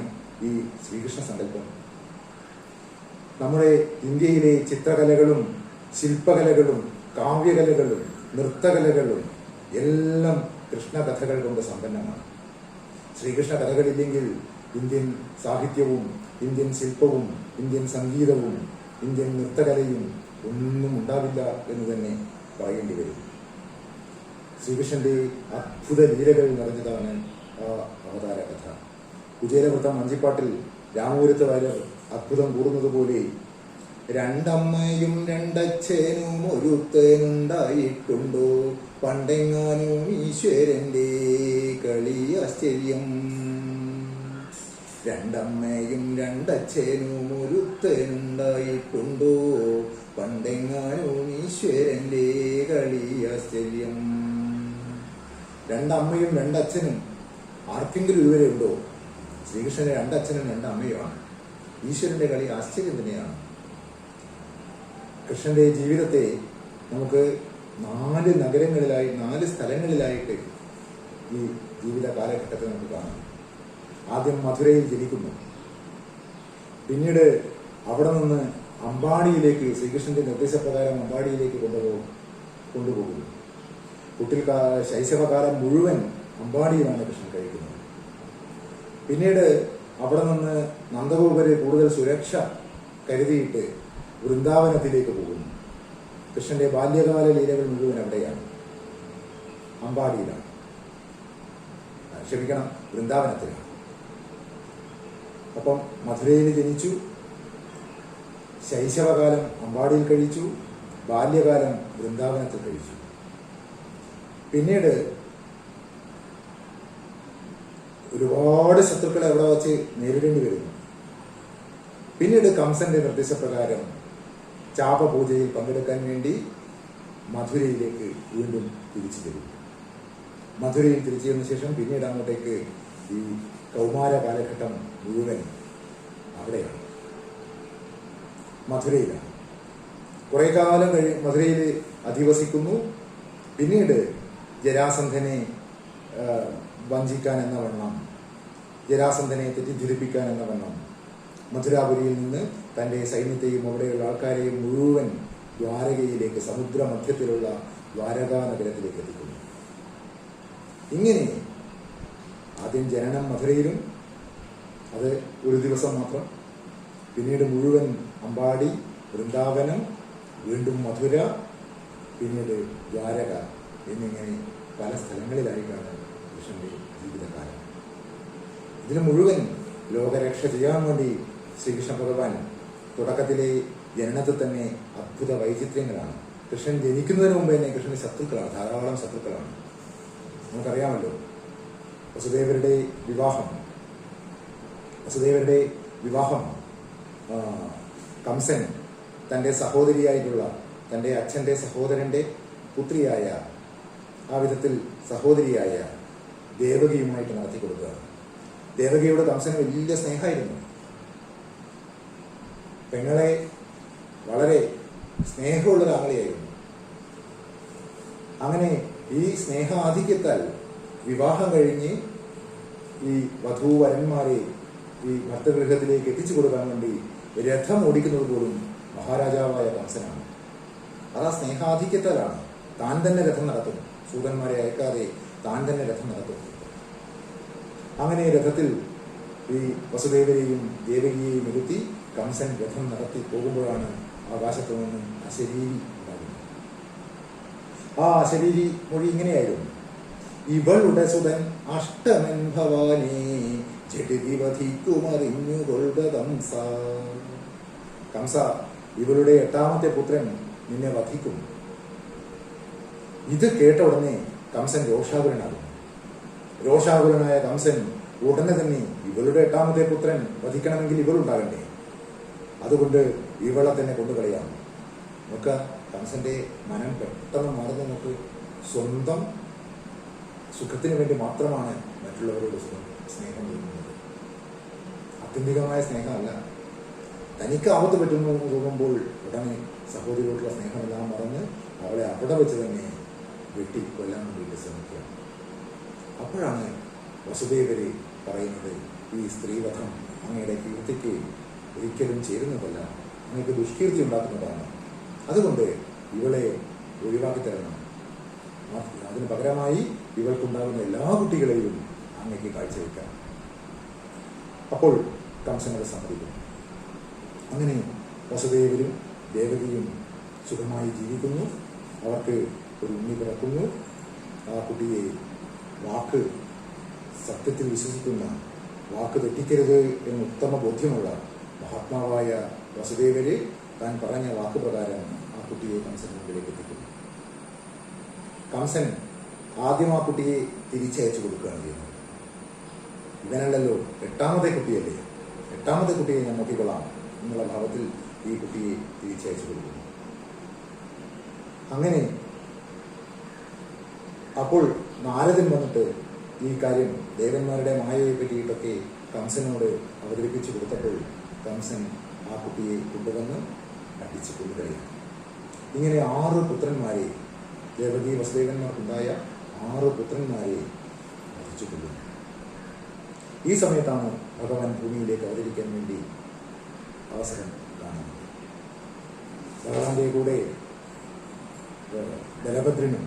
ഈ ശ്രീകൃഷ്ണ സങ്കല്പം. നമ്മുടെ ഇന്ത്യയിലെ ചിത്രകലകളും ശില്പകലകളും കാവ്യകലകളും നൃത്തകലകളും എല്ലാം കൃഷ്ണകഥകൾ കൊണ്ട് സമ്പന്നമാണ്. ശ്രീകൃഷ്ണ കഥകളില്ലെങ്കിൽ ഇന്ത്യൻ സാഹിത്യവും ഇന്ത്യൻ ശില്പവും ഇന്ത്യൻ സംഗീതവും ഇന്ത്യൻ നൃത്തകലയും ഒന്നും ഉണ്ടാവില്ല എന്ന് തന്നെ പറയേണ്ടി വരും. ശ്രീകൃഷ്ണന്റെ അത്ഭുത ലീലകൾ നിറഞ്ഞതാണ് ആ അവതാര കഥ. കുചേലവൃത്തം അഞ്ചിപ്പാട്ടിൽ രാമപുരത്ത് വാര്യർ അത്ഭുതം കൂടുന്നതുപോലെ രണ്ടമ്മയും രണ്ടച്ഛനും ഒരുത്തനുണ്ടായിട്ടുണ്ടോ പണ്ടെങ്ങാനും ഈശ്വരന്റെ കളി ആശ്ചര്യം. രണ്ടമ്മയും രണ്ടച്ഛനും ഒരുത്തനുണ്ടായിട്ടുണ്ടോ പണ്ടെങ്ങാനും ഈശ്വരന്റെ കളി ആശ്ചര്യം. രണ്ടമ്മയും രണ്ടച്ഛനും ആർക്കെങ്കിലും ഇതുവരെ ഉണ്ടോ? ശ്രീകൃഷ്ണന്റെ രണ്ടച്ഛനും രണ്ടമ്മയുമാണ്. ഈശ്വരന്റെ കളി ആശ്ചര്യം തന്നെയാണ്. കൃഷ്ണന്റെ ജീവിതത്തെ നമുക്ക് 4 നഗരങ്ങളിലായി 4 സ്ഥലങ്ങളിലായിട്ട് ഈ ജീവിത കാലഘട്ടത്തെ നമുക്ക് കാണാം. ആദ്യം മധുരയിൽ ജനിക്കുന്നു. പിന്നീട് അവിടെ നിന്ന് അമ്പാടിയിലേക്ക്, ശ്രീകൃഷ്ണന്റെ നിർദ്ദേശപ്രകാരം അമ്പാടിയിലേക്ക് കൊണ്ടുപോകുന്നു. ശൈശവകാലം മുഴുവൻ അമ്പാടിയിലാണ് കൃഷ്ണൻ കഴിക്കുന്നത്. പിന്നീട് അവിടെ നിന്ന് നന്ദഗോപര് കൂടുതൽ സുരക്ഷ കരുതിയിട്ട് വൃന്ദാവനത്തിലേക്ക് പോകുന്നു. കൃഷ്ണന്റെ ബാല്യകാല ലീലകൾ മുഴുവൻ അവിടെയാണ്, അമ്പാടിയിലാണ്. വൃന്ദാവനത്തിലാണ്. അപ്പം മധുരയിൽ ജനിച്ചു, ശൈശവകാലം അമ്പാടിയിൽ കഴിച്ചു, ബാല്യകാലം വൃന്ദാവനത്തിൽ കഴിച്ചു. പിന്നീട് ഒരുപാട് ശത്രുക്കളെ അവിടെ വച്ച് നേരിടേണ്ടി വരുന്നു. പിന്നീട് കംസന്റെ നിർദ്ദേശപ്രകാരം ചാപപൂജയിൽ പങ്കെടുക്കാൻ വേണ്ടി മധുരയിലേക്ക് വീണ്ടും തിരിച്ചു തരും. മധുരയിൽ തിരിച്ചു ചെന്ന ശേഷം പിന്നീട് അങ്ങോട്ടേക്ക് ഈ കൗമാര കാലഘട്ടം മുഴുവൻ അവിടെയാണ്, മധുരയിലാണ്. കുറെ കാലം മധുരയിൽ അധിവസിക്കുന്നു. പിന്നീട് ജരാസന്ധനെ വഞ്ചിക്കാൻ എന്ന വണ്ണം, ജരാസന്ധനെ തെറ്റിദ്ധരിപ്പിക്കാൻ എന്ന വണ്ണം മധുരാപുരിയിൽ നിന്ന് തൻ്റെ സൈന്യത്തെയും അവിടെയുള്ള ആൾക്കാരെയും മുഴുവൻ ദ്വാരകയിലേക്ക്, സമുദ്രമധ്യത്തിലുള്ള ദ്വാരകാ നഗരത്തിലേക്ക് എത്തിക്കുന്നു. ഇങ്ങനെ ആദ്യം ജനനം മധുരയിലും, അത് ഒരു ദിവസം മാത്രം, പിന്നീട് മുഴുവൻ അമ്പാടി, വൃന്ദാവനം, വീണ്ടും മധുര, പിന്നീട് ദ്വാരക എന്നിങ്ങനെ പല സ്ഥലങ്ങളിലായിട്ടാണ് കൃഷ്ണന്റെ ജീവിതകാലം. ഇതിന് മുഴുവൻ ലോകരക്ഷ ചെയ്യാൻ വേണ്ടി ശ്രീകൃഷ്ണ ഭഗവാൻ തുടക്കത്തിലെ ജനനത്തിൽ തന്നെ അദ്ഭുത വൈചിത്ര്യങ്ങളാണ്. കൃഷ്ണൻ ജനിക്കുന്നതിന് മുമ്പ് തന്നെ കൃഷ്ണന് ശത്രുക്കളാണ്, ധാരാളം ശത്രുക്കളാണ്. നമുക്കറിയാമല്ലോ, വസുദേവരുടെ വിവാഹം കംസൻ തൻ്റെ സഹോദരിയായിട്ടുള്ള, തൻ്റെ അച്ഛൻ്റെ സഹോദരൻ്റെ പുത്രിയായ, ആ വിധത്തിൽ സഹോദരിയായ ദേവകിയുമായിട്ട് നടത്തി കൊടുക്കുകയാണ്. ദേവകിയോട് കംസന് വലിയ സ്നേഹമായിരുന്നു. പെങ്ങളെ വളരെ സ്നേഹമുള്ള ഒരാളെയായിരുന്നു. അങ്ങനെ ഈ സ്നേഹാധിക്യത്താൽ വിവാഹം കഴിഞ്ഞ് ഈ വധൂവരന്മാരെ ഈ ഭർത്തഗൃഹത്തിലേക്ക് എത്തിച്ചു കൊടുക്കാൻ വേണ്ടി രഥം ഓടിക്കുന്നത് പോലും മഹാരാജാവായ കംസനാണ്. അത് ആ സ്നേഹാധിക്യത്താലാണ്. താൻ തന്നെ രഥം നടത്തും, സൂതന്മാരെ അയക്കാതെ താൻ തന്നെ രഥം നടത്തും. അങ്ങനെ രഥത്തിൽ ഈ വസുദേവരെയും ദേവകിയെയും ഇരുത്തി കംസൻ രഥം നടത്തി പോകുമ്പോഴാണ് ആകാശത്തു നിന്നും അശരീരി ഉണ്ടാകുന്നത്. ആ അശരീരി മൊഴി ഇങ്ങനെയായിരുന്നു: ഇവളുടെ സുതൻ അഷ്ടമൻ ഭവാനേ ജഡിതി വധിക്കുമറിഞ്ഞുകൊള്ളുക കംസ. കംസ, ഇവളുടെ 8ാമത്തെ പുത്രൻ നിന്നെ വധിക്കും. ഇത് കേട്ട ഉടനെ കംസൻ രോഷാകുലനാകും. രോഷാകുലനായ കംസൻ ഉടനെ തന്നെ ഇവളുടെ 8ാമത്തെ പുത്രൻ വധിക്കണമെങ്കിൽ ഇവളുണ്ടാകണ്ടേ, അതുകൊണ്ട് ഇവളെ തന്നെ കൊണ്ടുകളയാം. നമുക്ക് കംസന്റെ മനം പെട്ടെന്ന് മാറുന്ന നോക്ക്. സ്വന്തം സുഖത്തിന് വേണ്ടി മാത്രമാണ് മറ്റുള്ളവരോട് സ്നേഹം ചെയ്യുന്നത്. ആത്യന്തികമായ സ്നേഹമല്ല. തനിക്ക് ആപത്ത് പറ്റുന്നു എന്ന് തോന്നുമ്പോൾ ഉടനെ സഹോദരിയോടുള്ള സ്നേഹമെല്ലാം മറന്ന് അവളെ അവിടെ വെച്ച് തന്നെ വെട്ടി കൊല്ലാൻ വേണ്ടിയിട്ട് ശ്രമിക്കുക. അപ്പോഴാണ് വസുദേവര് പറയുന്നത്, ഈ സ്ത്രീവധം അങ്ങയുടെ കീർത്തിക്ക് ഒരിക്കലും ചേരുന്നതല്ല, അങ്ങക്ക് ദുഷ്കീർത്തി ഉണ്ടാക്കുന്നതാണ്. അതുകൊണ്ട് ഇവളെ ഒഴിവാക്കി തരണം. അതിന് പകരമായി ഇവൾക്കുണ്ടാകുന്ന എല്ലാ കുട്ടികളെയും അങ്ങേക്ക് കാഴ്ചവെക്കാം. അപ്പോൾ കംസനോട് സമ്മതിക്കും. അങ്ങനെ വസുദേവരും ദേവകിയും സുഖമായി ജീവിക്കുന്നു. അവർക്ക് ഒരു ഉണ്ണി പിറക്കുന്നു. ആ കുട്ടിയെ വാക്ക് സത്യത്തിൽ വിശ്വസിക്കുന്ന, വാക്ക് തെറ്റിക്കരുത് എന്ന് ഉത്തമ ബോധ്യമുള്ള മഹാത്മാവായ വസുദേവര് താൻ പറഞ്ഞ വാക്കുപ്രകാരം ആ കുട്ടിയെ കംസൻ മുമ്പിലേക്ക് എത്തിക്കുന്നു. കംസൻ ആദ്യം ആ കുട്ടിയെ തിരിച്ചയച്ചു കൊടുക്കുകയാണ് ചെയ്യുന്നത്. ഇവനല്ലല്ലോ, 8ാമത്തെ കുട്ടിയല്ലേ, 8ാമത്തെ കുട്ടിയെ ഞാൻ നോക്കിക്കൊള്ളാം എന്നുള്ള ഭാവത്തിൽ ഈ കുട്ടിയെ തിരിച്ചയച്ചു കൊടുക്കുന്നു. അങ്ങനെ അപ്പോൾ നാരദൻ വന്നിട്ട് ഈ കാര്യം ദേവന്മാരുടെ മായയെ പറ്റിയിട്ടൊക്കെ കംസനോട് അവതരിപ്പിച്ചു കൊടുത്തപ്പോൾ കംസൻ ആ കുട്ടിയെ കൊണ്ടുവന്ന് അടിച്ചു കൊല്ലുകയാണ്. ഇങ്ങനെ 6 പുത്രന്മാരെ, ദേവകി വസുദേവന്മാർക്കുണ്ടായ 6 പുത്രന്മാരെ വധിച്ചു കൊല്ലുന്നു. ഈ സമയത്താണ് ഭഗവാൻ ഭൂമിയിലേക്ക് അവതരിക്കാൻ വേണ്ടി അവസരം കാണുന്നത്. ഭഗവാന്റെ കൂടെ ബലഭദ്രനും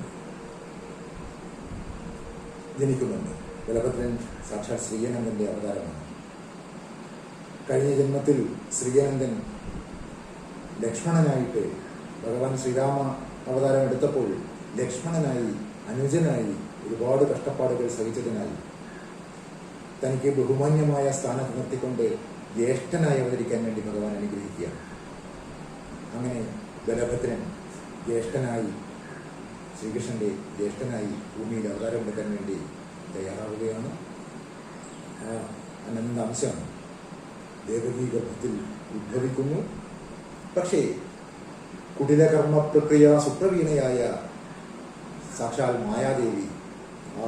ജനിക്കുന്നുണ്ട്. ബലഭദ്രൻ സാക്ഷാൽ ശ്രീയനന്ദന്റെ അവതാരമാണ്. കഴിഞ്ഞ ജന്മത്തിൽ ശ്രീയനന്ദൻ ലക്ഷ്മണനായിട്ട് ഭഗവാൻ ശ്രീരാമ അവതാരം എടുത്തപ്പോൾ ലക്ഷ്മണനായി, അനുജനായി ഒരുപാട് കഷ്ടപ്പാടുകൾ സഹിച്ചതിനാൽ തനിക്ക് ബഹുമാന്യമായ സ്ഥാനത്ത് നിർത്തിക്കൊണ്ട് ജ്യേഷ്ഠനായി അവതരിക്കാൻ വേണ്ടി ഭഗവാൻ അനുഗ്രഹിക്കുകയാണ്. അങ്ങനെ ബലഭദ്രൻ ജ്യേഷ്ഠനായി, ശ്രീകൃഷ്ണന്റെ ജ്യേഷ്ഠനായി ഭൂമിയിൽ അവതാരമെടുക്കാൻ വേണ്ടി തയ്യാറാവുകയാണ്. ആ അനന്താംശം ദേവകീ ഗർഭത്തിൽ ഉദ്ഭവിക്കുന്നു. പക്ഷേ കുടിലകർമ്മ പ്രക്രിയ സുപ്രവീണയായ സാക്ഷാൽ മായാദേവി ആ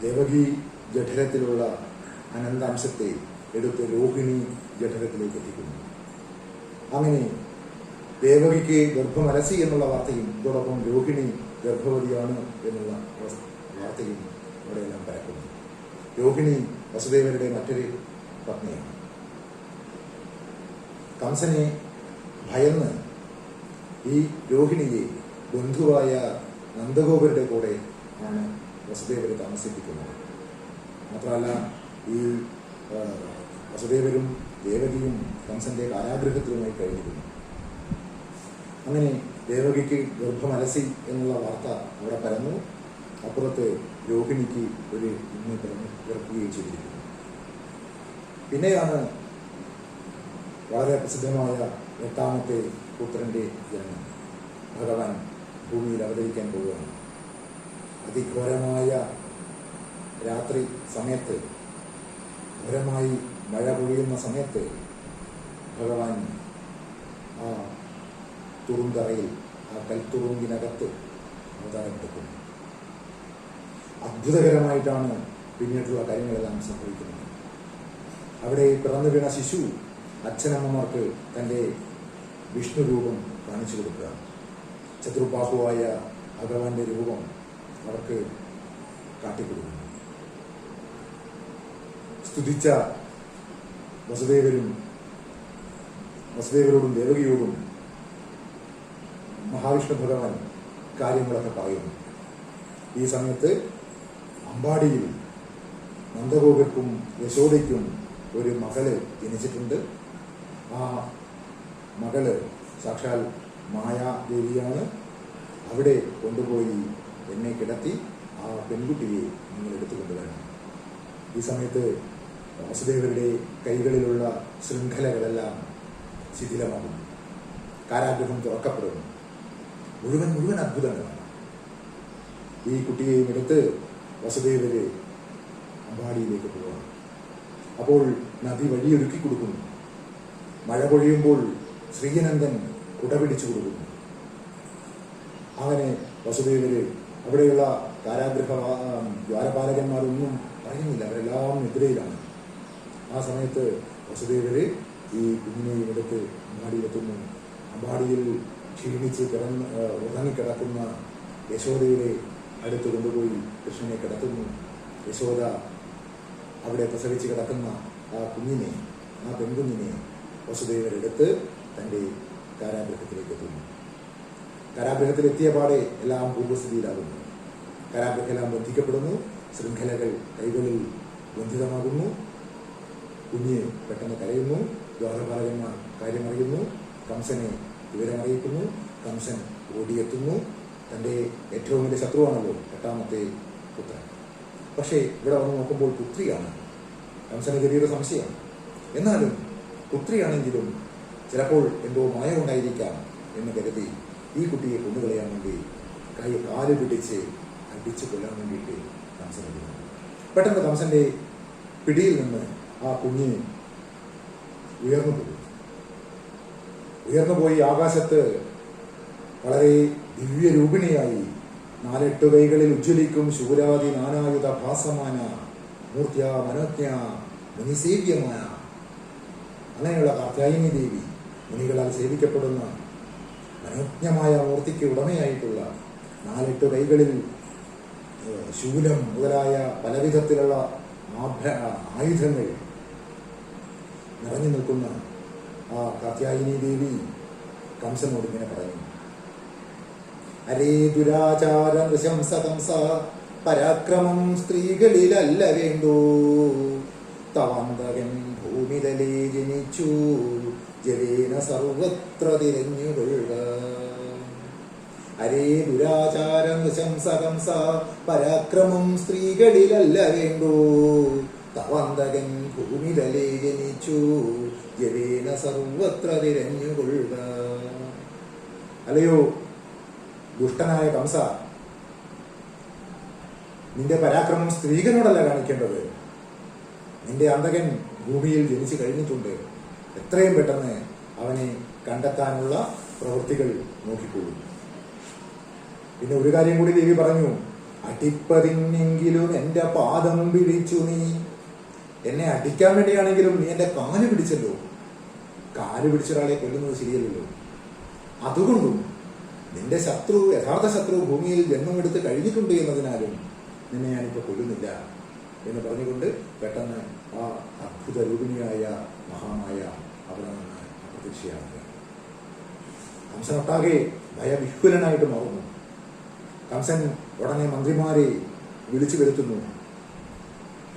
ദേവകീ ജഠരത്തിലുള്ള അനന്താംശത്തെ എടുത്ത് രോഹിണി ജഠരത്തിലേക്ക് എത്തിക്കുന്നു. അങ്ങനെ ദേവകിക്ക് ഗർഭമലസി എന്നുള്ള വാർത്തയും ഇതോടൊപ്പം രോഹിണി ഗർഭവതിയാണ് എന്നുള്ള വാർത്തയും അവിടെയെല്ലാം പരക്കുന്നു. രോഹിണി വസുദേവരുടെ മറ്റൊരു പത്നിയാണ്. കംസനെ ഭയന്ന് ഈ രോഹിണിയെ ബന്ധുവായ നന്ദഗോപരുടെ കൂടെ ആണ് വസുദേവരെ താമസിപ്പിക്കുന്നത്. മാത്രമല്ല ഈ വസുദേവരും ദേവകിയും കംസന്റെ കാരാഗൃഹത്തിലുമായി കഴിഞ്ഞിരുന്നു. അങ്ങനെ ദേവകിക്ക് ഗർഭമലസി എന്നുള്ള വാർത്ത അവിടെ പരന്നു. അപ്പുറത്ത് രോഹിണിക്ക് ഒരു ഇന്ന് പിറക്കുകയും ചെയ്തിരിക്കുന്നു. പിന്നെയാണ് വളരെ പ്രസിദ്ധമായ 8ാമത്തെ പുത്രന്റെ ജനനം. ഭഗവാൻ ഭൂമിയിൽ അവതരിക്കാൻ പോവുകയാണ്. അതിഘോരമായ രാത്രി സമയത്ത്, ഘോരമായി മഴ പൊഴിയുന്ന സമയത്ത് ഭഗവാൻ ആ തുറുങ്കറയിൽ, ആ കൽത്തുറുങ്കിനകത്ത് അവതാരമെടുക്കുന്നു. അത്ഭുതകരമായിട്ടാണ് പിന്നീടുള്ള കാര്യങ്ങളെല്ലാം സംഭവിക്കുന്നത്. അവിടെ പിറന്നു വീണ ശിശു അച്ഛനമ്മമാർക്ക് തൻ്റെ വിഷ്ണു രൂപം കാണിച്ചു കൊടുക്കുക. ചതുർബാഹുവായ ഭഗവാന്റെ രൂപം അവർക്ക് കാട്ടിക്കൊടുക്കുന്നു. സ്തുതിച്ച വസുദേവരോടും ദേവകിയോടും മഹാവിഷ്ണു ഭഗവാൻ കാര്യങ്ങളൊക്കെ പറയുന്നു. ഈ സമയത്ത് അമ്പാടിയിൽ നന്ദഗോപർക്കും യശോദയ്ക്കും ഒരു മകള് ജനിച്ചിട്ടുണ്ട്. ആ മകള് സാക്ഷാൽ മായാദേവിയാണ്. അവിടെ കൊണ്ടുപോയി എന്നെ കിടത്തി ആ പെൺകുട്ടിയെ നിങ്ങൾ എടുത്തുകൊണ്ടുവരണം. ഈ സമയത്ത് വസുദേവരുടെ കൈകളിലുള്ള ശൃംഖലകളെല്ലാം ശിഥിലമാകുന്നു. കാരാഗൃഹം തുറക്കപ്പെടുന്നു. മുഴുവൻ അത്ഭുതങ്ങളാണ്. ഈ കുട്ടിയെയും എടുത്ത് വസുദേവര് അമ്പാടിയിലേക്ക് പോവാണ്. അപ്പോൾ നദി വഴിയൊരുക്കി കൊടുക്കുന്നു. മഴ പൊഴിയുമ്പോൾ ശ്രീനന്ദൻ കുടപിടിച്ചു കൊടുക്കുന്നു. അങ്ങനെ വസുദേവര് അവിടെയുള്ള കാരാഗൃഹ ദ്വാരപാലകന്മാരൊന്നും പറയുന്നില്ല, അവരെല്ലാം നിദ്രയിലാണ്. ആ സമയത്ത് വസുദേവര് ഈ കുഞ്ഞിനെയും എടുത്ത് അമ്പാടിയിലെത്തുന്നു. അമ്പാടിയിൽ ക്ഷീണിച്ച് ഉറങ്ങിക്കിടക്കുന്ന യശോദയുടെ അടുത്ത് കൊണ്ടുപോയി കൃഷ്ണനെ കിടത്തുന്നു. യശോദ അവിടെ പ്രസവിച്ച് കിടക്കുന്ന ആ കുഞ്ഞിനെ, ആ പെൺകുഞ്ഞിനെ വസുദേവരെടുത്ത് തൻ്റെ കാരാഗൃഹത്തിലേക്ക് എത്തുന്നു. കാരാഗൃഹത്തിലെത്തിയ പാടെ എല്ലാം പൂർവ്വസ്ഥിതിയിലാകുന്നു. കാരാഗൃഹമെല്ലാം ബന്ധിക്കപ്പെടുന്നു. ശൃംഖലകൾ കൈകളിൽ ബന്ധിതമാകുന്നു. കുഞ്ഞ് പെട്ടെന്ന് കരയുന്നു. ദ്വാരപാലകന്മാർ കാര്യമറിയുന്നു. കംസനെ വിവരമറിയിക്കുന്നു. കംസൻ ഓടിയെത്തുന്നു. തൻ്റെ ഏറ്റവും വലിയ ശത്രുവാണല്ലോ 8ാമത്തെ പുത്രൻ. പക്ഷേ ഇവിടെ വന്ന് നോക്കുമ്പോൾ പുത്രിയാണ്. കംസന് ചെറിയൊരു സംശയമാണ്. എന്നാലും പുത്രിയാണെങ്കിലും ചിലപ്പോൾ എന്തോ മായ ഉണ്ടായിരിക്കാം എന്ന് കരുതി ഈ കുട്ടിയെ കൊണ്ടുകളയാൻ വേണ്ടി കാല് പിടിച്ച് അടിച്ചു കൊല്ലാൻ വേണ്ടിയിട്ട് കംസൻ എടുക്കുന്നു. പെട്ടെന്ന് കംസന്റെ പിടിയിൽ നിന്ന് ആ കുഞ്ഞ് ഉയർന്നുപോയി ആകാശത്ത് വളരെ ദിവ്യരൂപിണിയായി 4-8 കൈകളിൽ ഉജ്ജ്വലിക്കും ശൂരാദി നാനായുധ ഭാസമാന മൂർത്തിയ മനോജ്ഞ മുനിസേവ്യമായ അങ്ങനെയുള്ള കാർത്യായനി ദേവി, മുനികളാൽ സേവിക്കപ്പെടുന്ന മനോജ്ഞമായ മൂർത്തിക്ക് ഉടമയായിട്ടുള്ള 4-8 കൈകളിൽ ശൂലം മുതലായ പലവിധത്തിലുള്ള ആയുധങ്ങൾ നിറഞ്ഞു നിൽക്കുന്ന ആ കാർത്യായനി ദേവി കംസനോട് ഇങ്ങനെ പറയുന്നു: അരേ ദുരാചാര നൃശംസ കംസ, പരാക്രമം സ്ത്രീകളിലല്ല വേണ്ടോ. താന്തകൻ ഭൂമിതലേ ജനിച്ചു, ജലേന സർവത്ര തിരഞ്ഞുകൊള്ളുക. അരേ ദുരാചാര നൃശംസകംസ പരാക്രമം സ്ത്രീകളിലല്ല വേണ്ടോ തവന്തകൻ ഭൂമിതലേ ജനിച്ചു ജവേന സർവത്ര തിരഞ്ഞുകൊള്ളുക. അല്ലയോ ദുഷ്ടനായ കംസ, നിന്റെ പരാക്രമം സ്ത്രീകളോടല്ല കാണിക്കേണ്ടത്. നിന്റെ അന്തകൻ ഭൂമിയിൽ ജനിച്ചു കഴിഞ്ഞിട്ടുണ്ട്. എത്രയും പെട്ടെന്ന് അവനെ കണ്ടെത്താനുള്ള പ്രവൃത്തികൾ നോക്കിക്കൊള്ളു. പിന്നെ ഒരു കാര്യം കൂടി ദേവി പറഞ്ഞു, അടിപ്പതിനെങ്കിലും എന്റെ പാദം പിടിച്ചു നീ. എന്നെ അടിക്കാൻ വേണ്ടിയാണെങ്കിലും നീ എന്റെ കാല് പിടിച്ചല്ലോ. കാല് പിടിച്ചൊരാളെ കൊല്ലുന്നത് ശരിയല്ലല്ലോ. അതുകൊണ്ടും നിന്റെ ശത്രു, യഥാർത്ഥ ശത്രു ഭൂമിയിൽ ജന്മമെടുത്ത് കഴിഞ്ഞിട്ടുണ്ട് എന്നതിനാലും നിന്നെ ഞാനിപ്പോൾ കൊല്ലുന്നില്ല എന്ന് പറഞ്ഞുകൊണ്ട് പെട്ടെന്ന് ആ അത്ഭുത രൂപിണിയായ മഹാമായ അവിടെ നിന്ന് അപ്രതീക്ഷയാകുക. കംസനൊട്ടാകെ ഭയവിഹ്വലനായിട്ട് മാറുന്നു. കംസൻ ഉടനെ മന്ത്രിമാരെ വിളിച്ചു വരുത്തുന്നു.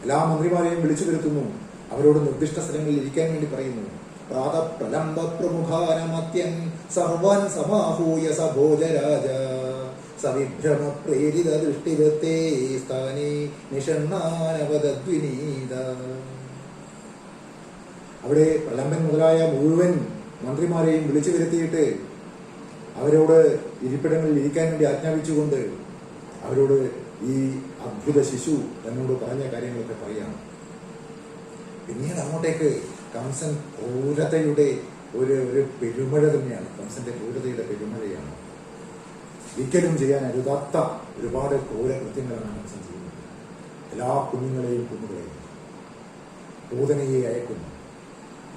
എല്ലാ മന്ത്രിമാരെയും വിളിച്ചു വരുത്തുന്നു. അവരോട് നിർദ്ദിഷ്ട സ്ഥലങ്ങളിൽ ഇരിക്കാൻ വേണ്ടി പറയുന്നു. പ്രാതപ്രലംബ പ്രമുഖാനമത്യൻ സർവാൻ സമാഹൂയ സഭോജരാജ സവിഭ്രമ പ്രേരിത ദൃഷ്ടിവത്തേ സ്ഥാനേ നിഷണ്ണാനവതദ്വിനീത. അവിടെ പ്രലംബൻ മുതലായ മുഴുവൻ മന്ത്രിമാരെയും വിളിച്ചു വരുത്തിയിട്ട് അവരോട് ഇരിപ്പിടങ്ങളിൽ ഇരിക്കാൻ വേണ്ടി ആജ്ഞാപിച്ചുകൊണ്ട് അവരോട് ഈ അദ്ഭുത ശിശു എന്നോട് പറഞ്ഞ കാര്യങ്ങളൊക്കെ പറയാം. പിന്നീട് അങ്ങോട്ടേക്ക് കംസൻ ക്രൂരതയുടെ ഒരു പെരുമഴ തന്നെയാണ്. കംസന്റെ ക്രൂരതയുടെ പെരുമഴയാണ്. ഒരിക്കലും ചെയ്യാൻ അരുതാത്ത ഒരുപാട് ക്രൂര കൃത്യങ്ങളാണ് കംസൻ ചെയ്യുന്നത്. എല്ലാ കുഞ്ഞുങ്ങളെയും കൊന്നുകളയും, പൂതനയെ അയക്കുന്നു.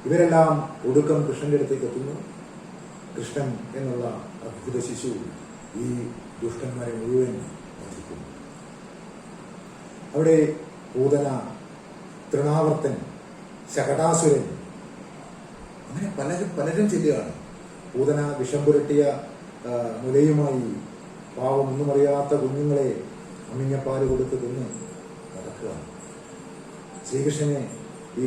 ഇവരെല്ലാം ഒടുക്കം കൃഷ്ണന്റെ അടുത്തേക്ക് എത്തുന്നു. കൃഷ്ണൻ എന്നുള്ള അദ്ഭുത ശിശു ഈ ദുഷ്ടന്മാരെ മുഴുവൻ വധിക്കുന്നു. അവിടെ പൂതന, തൃണാവർത്തൻ, ശകടാസുരൻ, അങ്ങനെ പലരും ചെല്ലുകയാണ്. പൂതന വിഷം പുരട്ടിയ മുലയുമായി പാവം ഒന്നും അറിയാത്ത കുഞ്ഞുങ്ങളെ അമ്മിഞ്ഞപ്പാല് കൊടുത്ത് കൊന്ന് നടക്കുകയാണ്. ശ്രീകൃഷ്ണനെ ഈ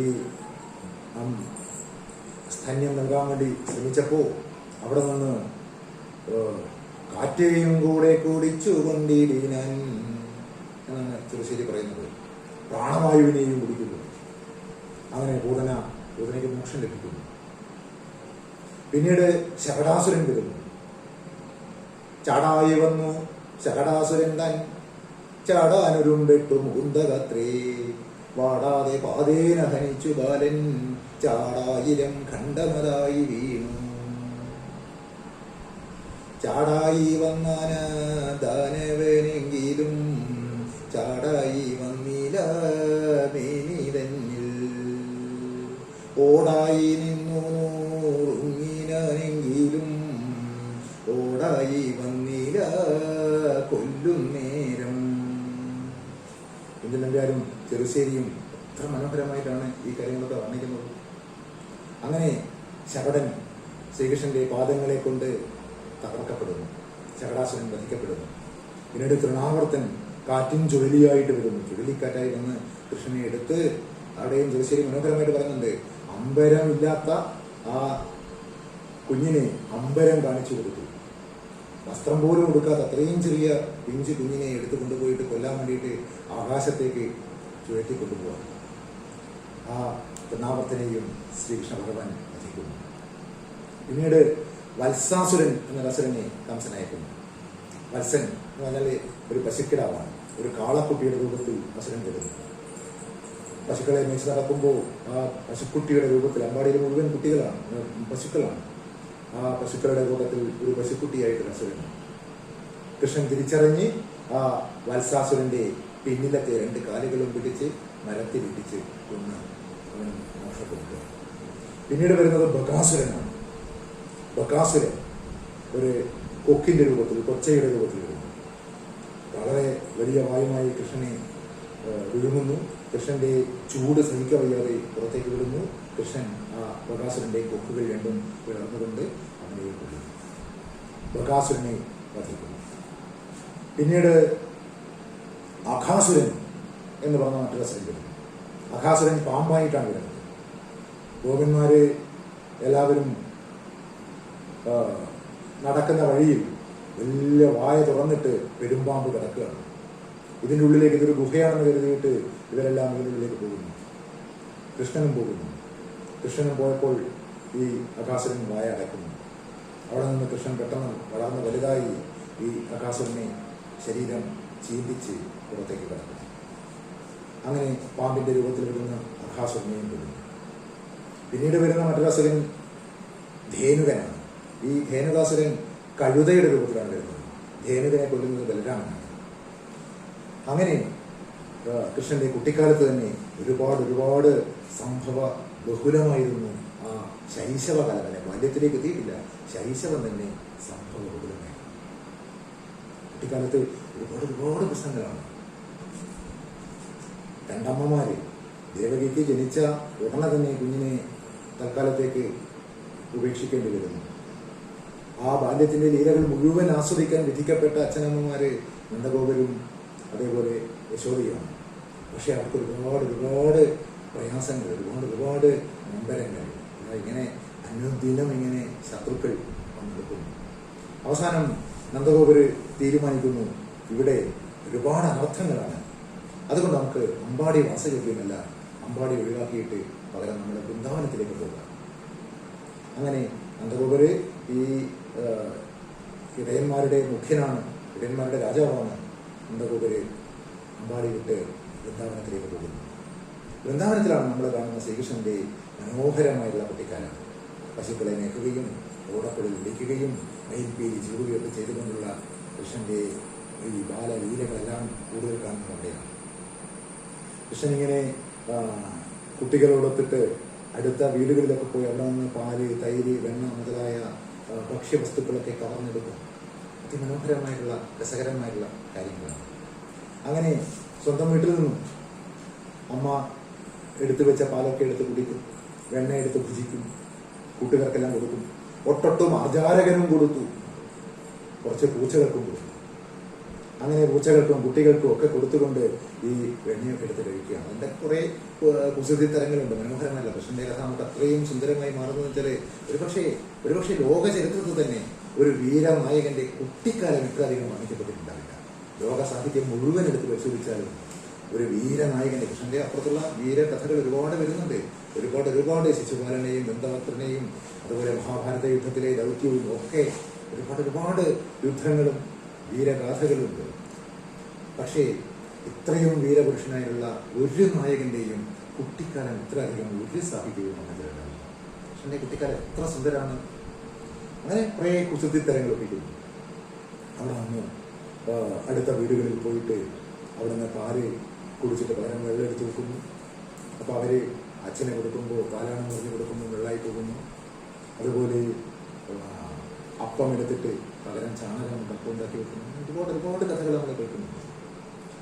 സ്തന്യം നൽകാൻ വേണ്ടി ശ്രമിച്ചപ്പോൾ അവിടെ നിന്ന് കാറ്റേയും കൂടെ കുടിച്ചു കൊണ്ടിടീനാൻ എന്നാണ് ചെറുശ്ശേരി പറയുന്നത്. പ്രാണവായുവിനെയും കുടിക്കുന്നു. അങ്ങനെ പൂതനയ്ക്ക് മോക്ഷം ലഭിക്കുന്നു. പിന്നീട് ശകടാസുരൻ വരുന്നു. ചാടായി വന്നു ശകടാസുരൻ താൻ ചാടാനൊരുമ്പെട്ടു മുകുന്ദകത്രേ വാടാതെ പാതേന ഹനിച്ചു ബാലൻ ചാടായിരം ഖണ്ഡമതായി വീണു. ചാടായി വന്നാന ദാനവനെങ്കിലും ചാടായി വന്നില്ല മേനിതന്നിൽ. ഓടായി നിന്നു നൂറുങ്ങിനെങ്കിലും ഓടായി വന്നില്ല കൊല്ലുന്നേരം. എന്തിനെല്ലാവരും ചെറുശ്ശേരിയും എത്ര മനോഹരമായിട്ടാണ് ഈ കാര്യങ്ങളൊക്കെ വർണ്ണിക്കുന്നത്. അങ്ങനെ ശകടൻ ശ്രീകൃഷ്ണന്റെ പാദങ്ങളെ കൊണ്ട് തകർക്കപ്പെടുന്നു. ശകടാസുരൻ വധിക്കപ്പെടുന്നു. പിന്നീട് തൃണാവർത്തൻ കാറ്റും ചുഴലിയായിട്ട് വരുന്നു. ചുഴലിക്കാറ്റായി വന്ന് കൃഷ്ണനെ എടുത്ത് അവിടെയും ചെറുശ്ശേരി മനോഹരമായിട്ട് പറയുന്നുണ്ട്, അമ്പരമില്ലാത്ത ആ കുഞ്ഞിനെ അമ്പരം കാണിച്ചു കൊടുത്തു. വസ്ത്രം പോലും കൊടുക്കാത്ത അത്രയും ചെറിയ പിഞ്ചു കുഞ്ഞിനെ എടുത്തു കൊണ്ടുപോയിട്ട് കൊല്ലാൻ വേണ്ടിയിട്ട് ആകാശത്തേക്ക് ചുഴറ്റിക്കൊണ്ടുപോകാം. ആ തൃണാവർത്തനെയും ശ്രീകൃഷ്ണ ഭഗവാൻ വധിക്കുന്നു. പിന്നീട് വത്സാസുരൻ എന്ന അസുരനെ കംസൻ അയക്കുന്നു. വത്സൻ എന്ന് പറഞ്ഞാൽ ഒരു പശുക്കിടാവാണ്. ഒരു കാളക്കുട്ടിയുടെ രൂപത്തിൽ അസുരൻ വരുന്നു. പശുക്കളെ മേച്ച് നടക്കുമ്പോൾ ആ പശുക്കുട്ടിയുടെ രൂപത്തിൽ, അമ്പാടിയിൽ മുഴുവൻ കുട്ടികളാണ്, പശുക്കളാണ്. ആ പശുക്കളുടെ കൂട്ടത്തിൽ ഒരു പശുക്കുട്ടിയായിട്ട് അസുരൻ. കൃഷ്ണൻ തിരിച്ചറിഞ്ഞ് ആ വത്സാസുരന്റെ പിന്നിലത്തെ 2 കാലുകളും പിടിച്ച് മരത്തിലിടിച്ച് കൊന്ന് അവൻ മോക്ഷപ്പെടുത്തുക. പിന്നീട് വരുന്നത് ബകാസുരനാണ്. ബകാസുരൻ ഒരു കൊക്കിന്റെ രൂപത്തിൽ, കൊച്ചയുടെ രൂപത്തിൽ വരുന്നു. വളരെ വലിയ വായുമായി കൃഷ്ണനെ വിഴുങ്ങുന്നു. കൃഷ്ണന്റെ ചൂട് സഹിക്കവയ്യാതെ പുറത്തേക്ക് വിടുന്നു. കൃഷ്ണൻ ആ ബകാസുരന്റെ കൊക്കുകൾ രണ്ടും പിളർന്നുകൊണ്ട് അവനെ കൊല്ലുന്നു. ബകാസുരനെ വധിക്കുന്നു. പിന്നീട് അഘാസുരൻ എന്ന് പറഞ്ഞ മറ്റൊരു അസുരൻ വരുന്നു. അഘാസുരൻ പാമ്പായിട്ടാണ് വരുന്നത്. ഗോപന്മാര് എല്ലാവരും നടക്കുന്ന വഴിയിൽ വലിയ വായ തുറന്നിട്ട് പെരുമ്പാമ്പ് കിടക്കുകയാണ്. ഇതിൻ്റെ ഉള്ളിലേക്ക് ഇതൊരു ഗുഹയാണെന്ന് കരുതിയിട്ട് ഇവരെല്ലാം ഇതിൻ്റെ ഉള്ളിലേക്ക് പോകുന്നു. കൃഷ്ണനും പോകുന്നു. കൃഷ്ണനും പോയപ്പോൾ ഈ അകാസുരൻ വായ അടയ്ക്കുന്നു. അവിടെ നിന്ന് കൃഷ്ണൻ പെട്ടെന്ന് വളർന്ന് വലുതായി ഈ അകാസുരനെ ശരീരം ചീന്തിച്ച് പുറത്തേക്ക് കിടക്കുന്നു. അങ്ങനെ പാമ്പിൻ്റെ രൂപത്തിൽ വരുന്ന അകാസുരനെയും കൊല്ലുന്നു. പിന്നീട് വരുന്ന മറ്റൊരു അസുരൻ ധേനുകനാണ്. ഈ ധേനുകാസുരൻ കഴുതയുടെ രൂപത്തിലാണ് വരുന്നത്. ധേനുകനെ കൊല്ലുന്നത് ബലരാമനാണ്. അങ്ങനെ കൃഷ്ണന്റെ കുട്ടിക്കാലത്ത് തന്നെ ഒരുപാട് സംഭവ ബഹുലമായിരുന്നു ആ ശൈശവകാലം. അല്ലെ, ബാല്യത്തിലേക്ക് എത്തിയിട്ടില്ല, ശൈശവം തന്നെ സംഭവ ബഹുലമായിരുന്നു. കുട്ടിക്കാലത്ത് ഒരുപാട് പ്രശ്നങ്ങളാണ്. രണ്ടമ്മമാര് ദേവകിക്ക് ജനിച്ച ഉടനെ തന്നെ കുഞ്ഞിനെ തൽക്കാലത്തേക്ക് ഉപേക്ഷിക്കേണ്ടി വരുന്നു. ആ ബാല്യത്തിന്റെ ലീലകൾ മുഴുവൻ ആസ്വദിക്കാൻ വിധിക്കപ്പെട്ട അച്ഛനമ്മമാര് നന്ദഗോപരും അതേപോലെ യശോദയാണ്. പക്ഷെ അവർക്ക് ഒരുപാട് പ്രയാസങ്ങൾ, ഒരുപാട് നൊമ്പരങ്ങൾ, ഇങ്ങനെ അനുദിനം ഇങ്ങനെ ശത്രുക്കൾ വന്നെടുക്കുന്നു. അവസാനം നന്ദഗോപര് തീരുമാനിക്കുന്നു, ഇവിടെ ഒരുപാട് അനർത്ഥങ്ങളാണ്, അതുകൊണ്ട് നമുക്ക് അമ്പാടി വാസയോഗ്യമല്ല, അമ്പാടി ഒഴിവാക്കിയിട്ട് പകരം നമ്മുടെ വൃന്ദാവനത്തിലേക്ക് പോകാം. അങ്ങനെ നന്ദഗോപര് ഈ ഇടയന്മാരുടെ മുഖ്യനാണ്, ഇടയന്മാരുടെ രാജാവാണ്. നന്ദഗോപര് അമ്പാടി വിട്ട് വൃന്ദാവനത്തിലേക്ക് പോകുന്നു. വൃന്ദാവനത്തിലാണ് നമ്മൾ കാണുന്ന ശ്രീകൃഷ്ണന്റെ മനോഹരമായിട്ടുള്ള കുട്ടിക്കാലം. പശുക്കളെ മേക്കുകയും ഓടക്കുഴൽ ഇടിക്കുകയും മയിൽപ്പീലി ചൂടുകയൊക്കെ ചെയ്തുകൊണ്ടുള്ള കൃഷ്ണന്റെ ഈ ബാലലീലകളെല്ലാം കൂടുതൽ കാണുന്നത് അവിടെയാണ്. കൃഷ്ണൻ ഇങ്ങനെ കുട്ടികളോടൊത്തിട്ട് അടുത്ത വീടുകളിലൊക്കെ പോയി അവിടെ നിന്ന് പാല്, തൈര്, വെണ്ണ മുതലായ ഭക്ഷ്യവസ്തുക്കളൊക്കെ കവർന്നെടുക്കും. അതിമനോഹരമായിട്ടുള്ള രസകരമായിട്ടുള്ള കാര്യങ്ങളാണ്. അങ്ങനെ സ്വന്തം വീട്ടിൽ നിന്നും അമ്മ എടുത്തു വെച്ച പാലൊക്കെ എടുത്ത് കുടിക്കും, വെണ്ണ എടുത്ത് ഭുജിക്കും, കൂട്ടുകാർക്കെല്ലാം കൊടുക്കും. ഒട്ടൊട്ടും ആചാരകനും കൊടുത്തു, കുറച്ച് പൂച്ചകൾക്കും കൊടുത്തു. അങ്ങനെ പൂച്ചകൾക്കും കുട്ടികൾക്കും ഒക്കെ കൊടുത്തുകൊണ്ട് ഈ വെണ്ണയൊക്കെ എടുത്ത് കഴിക്കുകയാണ്. അതിൻ്റെ കുറേ കുസൃതി തരങ്ങളുണ്ട്, മനോഹരമല്ല. കൃഷ്ണന്റെ കഥ നമുക്ക് അത്രയും സുന്ദരമായി മാറുന്നതെന്ന് വെച്ചാൽ ഒരുപക്ഷെ ലോക ചരിത്രത്തിൽ തന്നെ ഒരു വീരനായകന്റെ കുട്ടിക്കാലം ഇത്രയധികം വർണ്ണിക്കപ്പെട്ടിട്ടുണ്ടാവില്ല. ലോക സാഹിത്യം മുഴുവൻ എടുത്ത് പരിശോധിച്ചാലും ഒരു വീരനായകന്റെ, കൃഷ്ണന്റെ അപ്പുറത്തുള്ള വീരകഥകൾ ഒരുപാട് വരുന്നുണ്ട്. ഒരുപാട് ശിശുപാലനെയും ദന്തവക്രനെയും അതുപോലെ മഹാഭാരത യുദ്ധത്തിലെ ദൗത്യവും ഒക്കെ ഒരുപാട് യുദ്ധങ്ങളും വീരഗാഥകളുണ്ട്. പക്ഷേ ഇത്രയും വീരപുരുഷനായുള്ള ഒരു നായകന്റെയും കുട്ടിക്കാലം ഇത്രയധികം ഒരു സാഹിത്യവും വന്നിട്ടില്ല. കൃഷ്ണന്റെ കുട്ടിക്കാലം എത്ര സുന്ദരമാണ്. അങ്ങനെ കുറേ കുസൃതിത്തരങ്ങളൊക്കെ ചെയ്തു. അവിടെ വന്ന് അടുത്ത വീടുകളിൽ പോയിട്ട് അവിടെ നിന്ന് പാല് കുടിച്ചിട്ട് പകരം വെള്ളം എടുത്ത് വെക്കുന്നു. അപ്പോൾ അവർ അച്ഛനെ കൊടുക്കുമ്പോൾ പാലാണെന്ന് പറഞ്ഞ് കൊടുക്കുമ്പോൾ വെള്ളമായി പോകുന്നു. അതുപോലെ അപ്പം എടുത്തിട്ട് പകരം ചാണകം അപ്പം ഉണ്ടാക്കി വെക്കുന്നു. ഒരുപാട് കഥകൾ നമ്മൾ കേൾക്കുന്നുണ്ട്.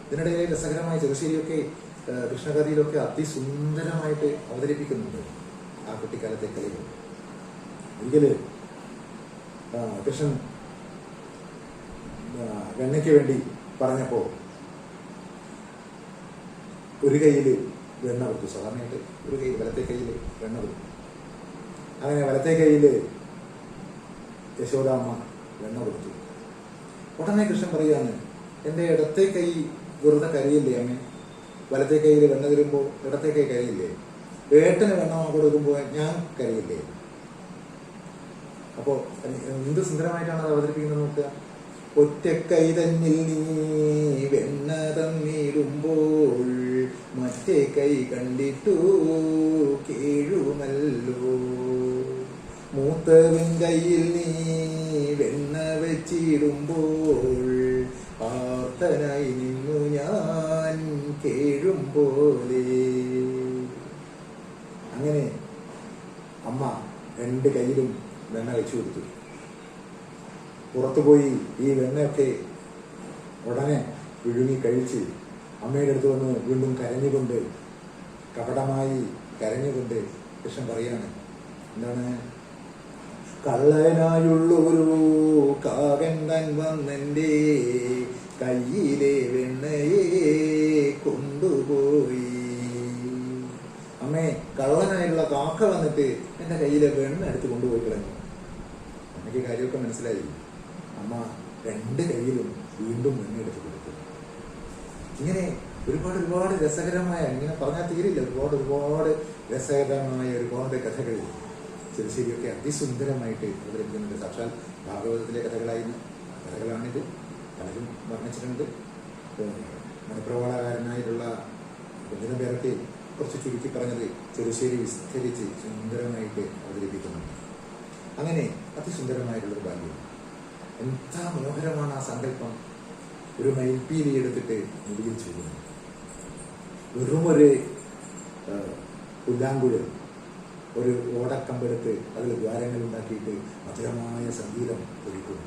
ഇതിനിടയിലെ രസകരമായ ചെറുശ്ശേരിയൊക്കെ കൃഷ്ണകഥയിലൊക്കെ അതിസുന്ദരമായിട്ട് അവതരിപ്പിക്കുന്നുണ്ട് ആ കുട്ടിക്കാലത്തെ കളികൾ. ഒരിക്കല് കൃഷ്ണൻ വെണ്ണയ്ക്ക് വേണ്ടി പറഞ്ഞപ്പോൾ ഒരു കയ്യിൽ വെണ്ണ കൊടുത്തു. സാധാരണയായിട്ട് ഒരു കയ്യിൽ, വലത്തെ കയ്യിൽ വെണ്ണ കൊടുത്തു. അങ്ങനെ വലത്തെ കയ്യിൽ യശോദാമ്മ വെണ്ണ കൊടുത്തു. ഉടനെ കൃഷ്ണൻ പറയാണ്, എൻ്റെ ഇടത്തെ കൈ വെറുതെ കരിയില്ലേ അമ്മേ? വലത്തെ കയ്യിൽ വെണ്ണ തരുമ്പോൾ ഇടത്തെ കൈ കരിയില്ലേ? ഏട്ടന് വെണ്ണ കൊടുക്കുമ്പോൾ ഞാൻ കരിയില്ലേ? അപ്പോൾ എന്ത് സുന്ദരമായിട്ടാണ് അത് അവതരിപ്പിക്കുന്നത് നോക്കുക. ഒറ്റക്കൈ തന്നിൽ നീ വെണ്ണ തന്നിടുമ്പോൾ മറ്റേ കൈ കണ്ടിട്ടു കേഴുമല്ലോ. മൂത്തവൻ കയ്യിൽ നീ വെണ്ണ വെച്ചിടുമ്പോൾ ആർത്തനായി നിന്നു ഞാൻ കേഴും പോലെ. അങ്ങനെ അമ്മ രണ്ട് കയ്യിലും വെണ്ണ വെച്ചു കൊടുത്തു. പുറത്തുപോയി ഈ വെണ്ണയൊക്കെ ഉടനെ വിഴുങ്ങി കഴിച്ച് അമ്മയുടെ അടുത്ത് വന്ന് വീണ്ടും കരഞ്ഞുകൊണ്ട്, കപടമായി കരഞ്ഞുകൊണ്ട് കൃഷ്ണൻ പറയാണ്, എന്താണ്? കള്ളനായുള്ളൊരു കാകൻ തൻ വന്നെൻ്റെ കയ്യിലെ വെണ്ണയെ കൊണ്ടുപോയി. അമ്മേ, കള്ളനായുള്ള കാക്ക വന്നിട്ട് എൻ്റെ കയ്യിലെ വെണ്ണ എടുത്ത് കൊണ്ടുപോയി കളഞ്ഞു. അമ്മയ്ക്ക് കാര്യമൊക്കെ മനസ്സിലായി. അമ്മ രണ്ട് കൈയിലും വീണ്ടും വെണ്ണെടുത്ത് കൊടുത്തു. ഇങ്ങനെ ഒരുപാട് രസകരമായ, ഇങ്ങനെ പറഞ്ഞാൽ തീരില്ല, ഒരുപാട് രസകരമായ ഒരുപാട് കഥകൾ ചെറുശ്ശേരിയൊക്കെ അതിസുന്ദരമായിട്ട് അവതരിപ്പിക്കുന്നുണ്ട്. സാക്ഷാൽ ഭാഗവതത്തിലെ കഥകളാണിത്. പലരും വർണ്ണിച്ചിട്ടുണ്ട്. മണിപ്രവാളകാരനായിട്ടുള്ള കുഞ്ഞിനമ്പേരൊക്കെ കുറച്ച് ചുരുക്കി പറഞ്ഞത് ചെറുശ്ശേരി വിസ്തരിച്ച് സുന്ദരമായിട്ട് അവതരിപ്പിക്കുന്നുണ്ട്. അങ്ങനെ അതിസുന്ദരമായിട്ടുള്ളൊരു ബാല്യം. എന്താ മനോഹരമാണ് ആ സങ്കല്പം. ഒരു മയിൽപ്പീലി എടുത്തിട്ട് മുടിയിൽ ചെയ്യുന്നു. വെറുമൊരു പുല്ലാങ്കുഴൽ, ഒരു ഓടക്കമ്പെടുത്ത് അതിൽ ദ്വാരങ്ങൾ ഉണ്ടാക്കിയിട്ട് മധുരമായ സംഗീതം ഒരുക്കുന്നു.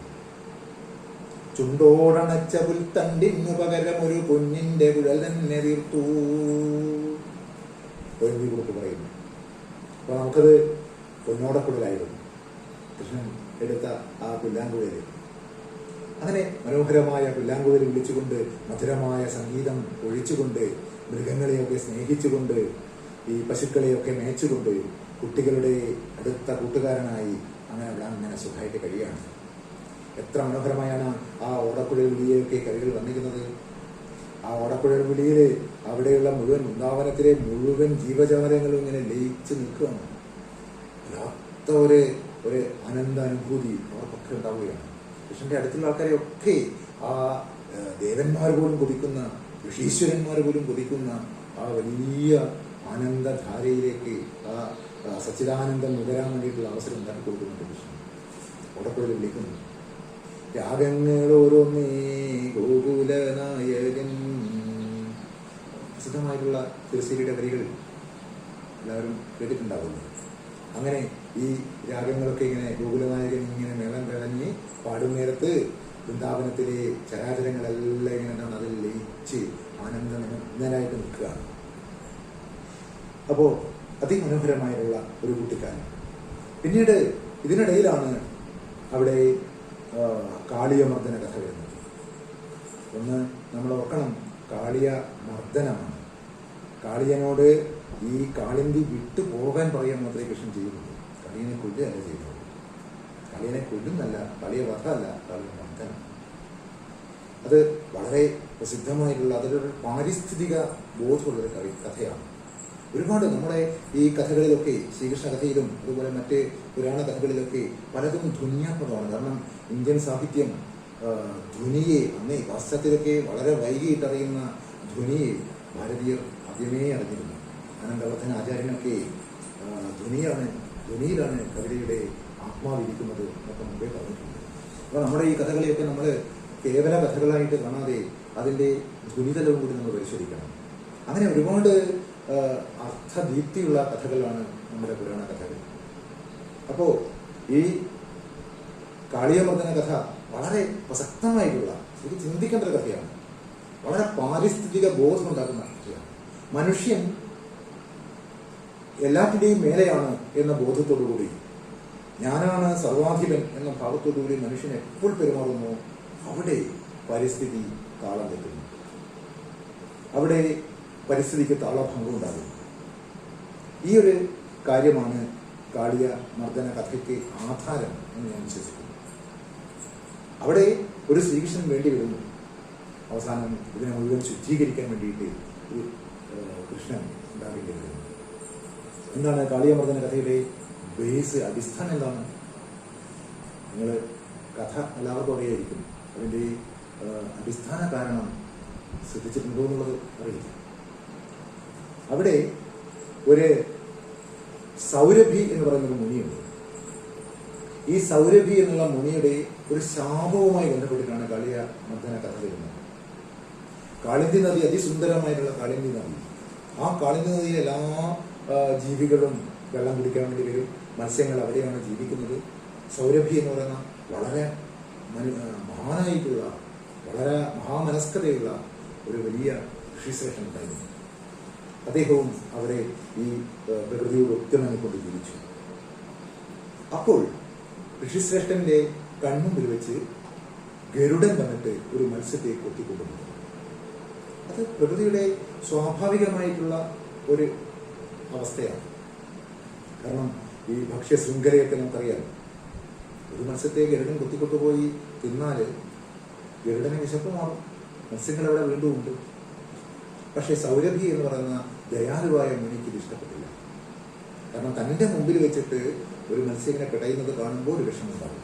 ചുണ്ടോടണച്ച പുൽത്തണ്ടിനു പകരം ഒരു പൊന്നിന്റെ കുഴൽ തന്നെ തീർത്തു കൊടുത്ത് പറയുന്നു. അപ്പൊ നമുക്കത് പൊന്നോടക്കുഴലായിരുന്നു കൃഷ്ണൻ എടുത്ത ആ പുല്ലാങ്കുഴല്. അങ്ങനെ മനോഹരമായ പുല്ലാങ്കുഴൽ വിളിച്ചുകൊണ്ട്, മധുരമായ സംഗീതം ഒഴിച്ചുകൊണ്ട്, മൃഗങ്ങളെയൊക്കെ സ്നേഹിച്ചുകൊണ്ട്, ഈ പശുക്കളെയൊക്കെ മേച്ചുകൊണ്ട്, കുട്ടികളുടെ അടുത്ത കൂട്ടുകാരനായി അങ്ങനെ സുഖമായിട്ട് കഴിയാണ്. എത്ര മനോഹരമായാണ് ആ ഓടക്കുഴൽ വിളിയൊക്കെ കവികൾ വർണ്ണിക്കുന്നത്. ആ ഓടക്കുഴൽ വിളിയിൽ അവിടെയുള്ള മുഴുവൻ വൃന്ദാവനത്തിലെ മുഴുവൻ ജീവജാലങ്ങളും ഇങ്ങനെ ലയിച്ച് നിൽക്കുകയാണ്. വല്ലാത്ത ഒരു ആനന്ദാനുഭൂതി അവർക്കൊക്കെ ഉണ്ടാവുകയാണ്. കൃഷ്ണന്റെ അടുത്തുള്ള ആൾക്കാരെയൊക്കെ ആ ദേവന്മാർ പോലും കൊതിക്കുന്ന, ഋഷീശ്വരന്മാർ പോലും കൊതിക്കുന്ന ആ വലിയ ആനന്ദധാരയിലേക്ക്, ആ സച്ചിദാനന്ദം നുകരാൻ വേണ്ടിയിട്ടുള്ള അവസരം ഉണ്ടാക്കി കൊടുക്കുന്നുണ്ട് കൃഷ്ണൻ. ഓടക്കുഴൽ വിളിക്കുന്നു. രാഗങ്ങൾ ഓരോന്നേ ഗോകുലനായകൻ. പ്രസിദ്ധമായിട്ടുള്ള ചെറുശ്ശേരിയുടെ വരികൾ എല്ലാവരും കേട്ടിട്ടുണ്ടാവുന്നു. അങ്ങനെ ഈ രാഗങ്ങളൊക്കെ ഇങ്ങനെ ഗോകുലനായകൻ ഇങ്ങനെ മേളം കിഴഞ്ഞ് പാടും നേരത്ത് വൃന്ദാവനത്തിലെ ചരാചരങ്ങളെല്ലാം ഇങ്ങനെ അതിൽ ലയിച്ച് ആനന്ദനായിട്ട് നിൽക്കുകയാണ്. അപ്പോൾ അതിമനോഹരമായിട്ടുള്ള ഒരു കുട്ടിക്കാലം. പിന്നീട് ഇതിനിടയിലാണ് അവിടെ കാളിയമർദ്ദന കഥ വരുന്നത്. ഒന്ന് നമ്മൾ ഓർക്കണം, കാളിയ മർദ്ദനമാണ്. കാളിയനോട് ഈ കാളിന്തി വിട്ടു പോകാൻ പറയാൻ മാത്രമേ കൃഷ്ണൻ ചെയ്യുന്നുള്ളൂ. കാളിയനെ കൊല്ലുകയല്ല ചെയ്യുന്നത്. കാളിയനെ കൊല്ലുന്നല്ല, കാളിയ വധമല്ല, കാളിയ മർദ്ദനം. അത് വളരെ പ്രസിദ്ധമായിട്ടുള്ള, അതൊരു പാരിസ്ഥിതിക ബോധമുള്ളൊരു കഥയാണ്. ഒരുപാട് നമ്മുടെ ഈ കഥകളിലൊക്കെ, ശ്രീകൃഷ്ണ കഥയിലും അതുപോലെ മറ്റ് പുരാണ കഥകളിലൊക്കെ പലതും ധ്വന്യാത്മകമാണ്. കാരണം ഇന്ത്യൻ സാഹിത്യം ധ്വനിയെ, അന്നേ പാശ്ചാത്യരൊക്കെ വളരെ വൈകിട്ടറിയുന്ന ധ്വനിയെ ഭാരതീയർ ആദ്യമേ അറിഞ്ഞിരുന്നു. അനന്തവർദ്ധന ആചാര്യനൊക്കെ ധ്വനിയിലാണ് കവിതയുടെ ആത്മാവിരിക്കുന്നത് എന്നൊക്കെ മുമ്പേ പറഞ്ഞിട്ടുണ്ട്. അപ്പോൾ നമ്മുടെ ഈ കഥകളെയൊക്കെ നമ്മൾ കേവല കഥകളായിട്ട് കാണാതെ അതിൻ്റെ ധ്വനിതലവും കൂടി നമ്മൾ പരിശോധിക്കണം. അങ്ങനെ ഒരുപാട് അർത്ഥദീപ്തിയുള്ള കഥകളാണ് നമ്മുടെ പുരാണ കഥകൾ. അപ്പോൾ ഈ കാളിയമർദ്ദന കഥ വളരെ പ്രസക്തമായിട്ടുള്ള, ഇത് ചിന്തിക്കേണ്ട ഒരു കഥയാണ്. വളരെ പാരിസ്ഥിതിക ബോധമുണ്ടാക്കുന്ന കഥയാണ്. മനുഷ്യൻ എല്ലാറ്റിൻ്റെയും മേലെയാണ് എന്ന ബോധത്തോടുകൂടി, ഞാനാണ് സർവാധിപൻ എന്ന ഭാവത്തോടുകൂടി മനുഷ്യൻ എപ്പോൾ പെരുമാറുന്നു, അവിടെ പരിസ്ഥിതി താളം തെറ്റുന്നു. അവിടെ പരിസ്ഥിതിക്ക് താളഭംഗം ഉണ്ടാകും. ഈ ഒരു കാര്യമാണ് കാളിയ മർദ്ദന കഥയ്ക്ക് ആധാരം എന്ന് ഞാൻ വിശ്വസിക്കുന്നു. അവിടെ ഒരു ശ്രീകൃഷ്ണൻ വേണ്ടി വരുന്നു. അവസാനം ഇതിനെ മുഴുവൻ ശുദ്ധീകരിക്കാൻ വേണ്ടിയിട്ട് ഒരു കൃഷ്ണൻ ഉണ്ടാകേണ്ടി വരുന്നു. എന്താണ് കാളിയമർദ്ദന കഥയുടെ ബേസ്, അടിസ്ഥാനം എന്താണ്? നിങ്ങൾ കഥ എല്ലാവർക്കും അറിയായിരിക്കും. അതിൻ്റെ അടിസ്ഥാന കാരണം ശ്രദ്ധിച്ചിട്ടുണ്ടോ എന്നുള്ളത് അറിയില്ല. അവിടെ ഒരു സൗരഭി എന്ന് പറയുന്നൊരു മുനിയുണ്ട്. ഈ സൗരഭി എന്നുള്ള മുനിയുടെ ഒരു ശാപവുമായി ബന്ധപ്പെട്ടിട്ടാണ് കാളിയ മർദ്ദന കഥ വരുന്നത്. കാളിന്തി നദി, അതിസുന്ദരമായിട്ടുള്ള കാളിന്തി നദി. ആ കാളിന്തി നദിയിൽ എല്ലാ ജീവികളും വെള്ളം കുടിക്കാൻ വേണ്ടി വരും. മത്സ്യങ്ങൾ അവിടെയാണ് ജീവിക്കുന്നത്. സൗരഭി എന്ന് പറയുന്ന വളരെ മഹാനായിട്ടുള്ള, വളരെ മഹാമനസ്കതയുള്ള ഒരു വലിയ ഋഷിശ്രേഷ്ഠൻ ഉണ്ടായിരുന്നു. അദ്ദേഹവും അവരെ ഈ പ്രകൃതിയോട് ഒത്തുണങ്ങിക്കൊണ്ട് ജീവിച്ചു. അപ്പോൾ ഋഷിശ്രേഷ്ഠന്റെ കൺമുമ്പിൽ വെച്ച് ഗരുഡൻ വന്നിട്ട് ഒരു മത്സ്യത്തെ കൊത്തിക്കൊണ്ടുപോകും. അത് പ്രകൃതിയുടെ സ്വാഭാവികമായിട്ടുള്ള ഒരു അവസ്ഥയാണ്. കാരണം ഈ ഭക്ഷ്യശൃംഖലയൊക്കെ നമുക്കറിയാം. ഒരു മത്സ്യത്തെ ഗരുഡൻ കൊത്തിക്കൊണ്ടുപോയി തിന്നാൽ ഗരുഡന് വിശപ്പ് മാറും, മത്സ്യങ്ങൾ അവിടെ വീണ്ടും ഉണ്ട്. പക്ഷെ സൗരഭി എന്ന് പറയുന്ന ദയാലുവായ മുനിക്ക് ഇത് ഇഷ്ടപ്പെട്ടില്ല. കാരണം തന്റെ മുമ്പിൽ വെച്ചിട്ട് ഒരു മത്സ്യത്തിനെ പിടയുന്നത് കാണുമ്പോൾ ഒരു വിഷമമുണ്ടാകും.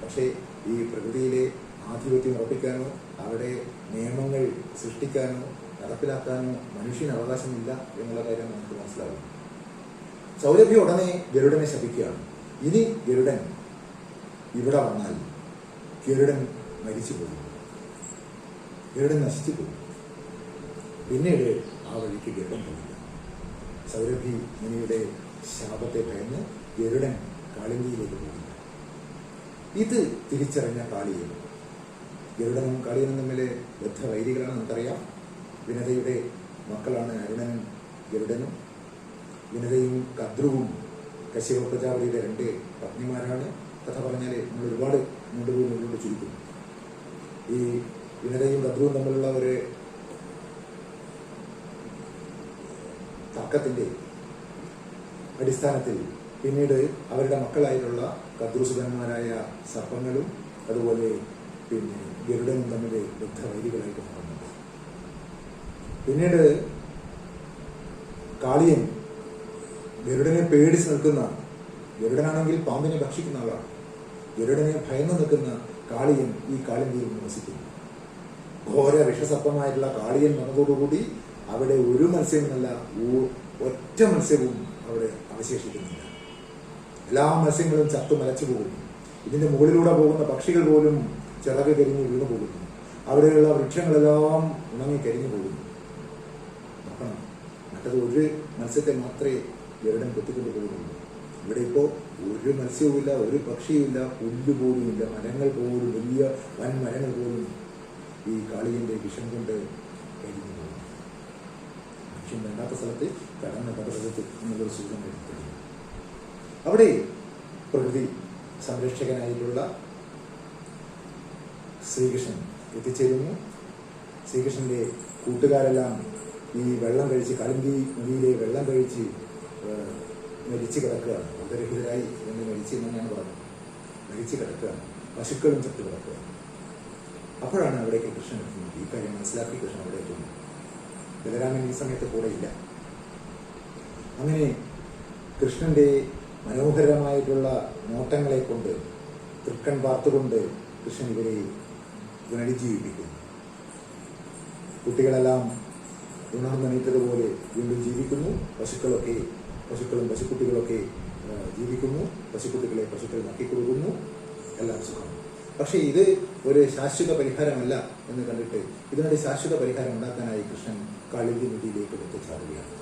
പക്ഷേ ഈ പ്രകൃതിയിലെ ആധിപത്യം ഉറപ്പിക്കാനോ അവിടെ നിയമങ്ങൾ സൃഷ്ടിക്കാനോ നടപ്പിലാക്കാനോ മനുഷ്യന് അവകാശമില്ല എന്നുള്ള കാര്യം നമുക്ക് മനസ്സിലാകും. സൗരഭി ഉടനെ ഗരുഡനെ ശപിക്കുകയാണ്. ഇനി ഗരുഡൻ ഇവിടെ വന്നാൽ ഗരുഡൻ മരിച്ചു പോകും, ഗരുഡൻ നശിച്ചു പോകും. പിന്നീട് ആ വഴിക്ക് ഗരുഡൻ പോകില്ല. സൗരഭി മുനിയുടെ ശാപത്തെ ഭയന്ന് ഗരുഡൻ കാളിന്തിയിലേക്ക് പോകില്ല. ഇത് തിരിച്ചറിഞ്ഞ കാളിയൻ, ഗരുഡനും കാളിയനും തമ്മിൽ ബദ്ധവൈരികളാണ് നമുക്കറിയാം. വിനതയുടെ മക്കളാണ് അരുണനും ഗരുഡനും. വിനതയും കദ്രുവും കശ്യപ പ്രജാപതിയുടെ 2 പത്നിമാരാണ്. കഥ പറഞ്ഞാൽ നമ്മൾ ഒരുപാട് മുന്നോട്ട് ചുരുക്കും. ഈ വിനതയും കദ്രുവും തമ്മിലുള്ള ഒരു തർക്കത്തിന്റെ അടിസ്ഥാനത്തിൽ പിന്നീട് അവരുടെ മക്കളായിട്ടുള്ള കദ്രുസുതന്മാരായ സർപ്പങ്ങളും അതുപോലെ ഗരുഡനും തമ്മിൽ ബദ്ധവൈരികളായിട്ട് മാറുന്നു. പിന്നീട് കാളിയൻ ഗരുഡനെ പേടിച്ച് നിൽക്കുന്ന, ഗരുഡനാണെങ്കിൽ പാമ്പിനെ ഭക്ഷിക്കുന്ന ആളാണ്, ഗരുഡനെ ഭയന്നു നിൽക്കുന്ന കാളിയൻ ഈ കാളിന്തിയിൽ നിവസിക്കുന്നു. ഘോര വിഷസർപ്പമായിട്ടുള്ള കാളിയൻ വന്നതോടുകൂടി അവിടെ ഒരു മത്സ്യമെന്നല്ല ഒറ്റ മത്സ്യവും അവിടെ അവശേഷിക്കുന്നില്ല. എല്ലാ മത്സ്യങ്ങളും ചത്തു മലച്ചു പോകുന്നു. ഇതിന്റെ മുകളിലൂടെ പോകുന്ന പക്ഷികൾ പോലും ചിറക് കരിഞ്ഞ് വീണു പോകുന്നു. അവിടെയുള്ള വൃക്ഷങ്ങളെല്ലാം ഉണങ്ങി കരിഞ്ഞു പോകുന്നു. നോക്കണം, മറ്റത് ഒരു മത്സ്യത്തെ മാത്രമേ ഗരുഡൻ കൊത്തിക്കൊണ്ട് പോകുന്നുള്ളൂ. ഇവിടെ ഇപ്പോൾ ഒരു മത്സ്യവുമില്ല, ഒരു പക്ഷിയുമില്ല, പുല്ല് പോലുമില്ല, മരങ്ങൾ പോലും, വലിയ വൻ മരങ്ങൾ പോലും ഈ കാളിയന്റെ വിഷം കൊണ്ട് കരിഞ്ഞു പോകുന്നു. മനുഷ്യൻ വേണ്ടാത്ത സ്ഥലത്ത് കടന്ന പർവ്വതത്തിൽ എന്നുള്ളൊരു സൂചന എടുത്തിട്ടുണ്ട്. അവിടെ പ്രകൃതി സംരക്ഷകനായിട്ടുള്ള ശ്രീകൃഷ്ണൻ എത്തിച്ചേരുന്നു. ശ്രീകൃഷ്ണന്റെ കൂട്ടുകാരെല്ലാം ഈ വെള്ളം കഴിച്ച്, കാളിന്തി നദിയിലെ വെള്ളം കഴിച്ച് മരിച്ചു കിടക്കുകയാണ്. ബോധരഹിതരായി എന്ന് മരിച്ചു എന്ന് ഞാൻ പറഞ്ഞു. മരിച്ചു കിടക്കുകയാണ്, പശുക്കളും ചത്തു കിടക്കുകയാണ്. അപ്പോഴാണ് അവിടേക്ക് കൃഷ്ണൻ എത്തുന്നത്. ഈ കാര്യം മനസ്സിലാക്കി കൃഷ്ണൻ അവിടെ എത്തുന്നു. ബലരാമൻ ഈ സമയത്ത് കൂടെ ഇല്ല. അങ്ങനെ കൃഷ്ണന്റെ മനോഹരമായിട്ടുള്ള നോട്ടങ്ങളെ കൊണ്ട്, തൃക്കൺ പാർത്തുകൊണ്ട് കൃഷ്ണൻ ഇവരെ പുനരുജ്ജീവിപ്പിക്കുന്നു. കുട്ടികളെല്ലാം ഉണർന്നെണീറ്റതുപോലെ വീണ്ടും ജീവിക്കുന്നു. പശുക്കളും പശുക്കുട്ടികളൊക്കെ ജീവിക്കുന്നു. പശുക്കുട്ടികളെ പശുക്കൾ നക്കിക്കൊടുക്കുന്നു. എല്ലാം സുഖം. പക്ഷേ ഇത് ഒരു ശാശ്വത പരിഹാരമല്ല എന്ന് കണ്ടിട്ട് ഇതിനൊരു ശാശ്വത പരിഹാരം ഉണ്ടാക്കാനായി കൃഷ്ണൻ കാളിന്തി നദിയിലേക്ക് എത്തിച്ചാടുകയാണ്.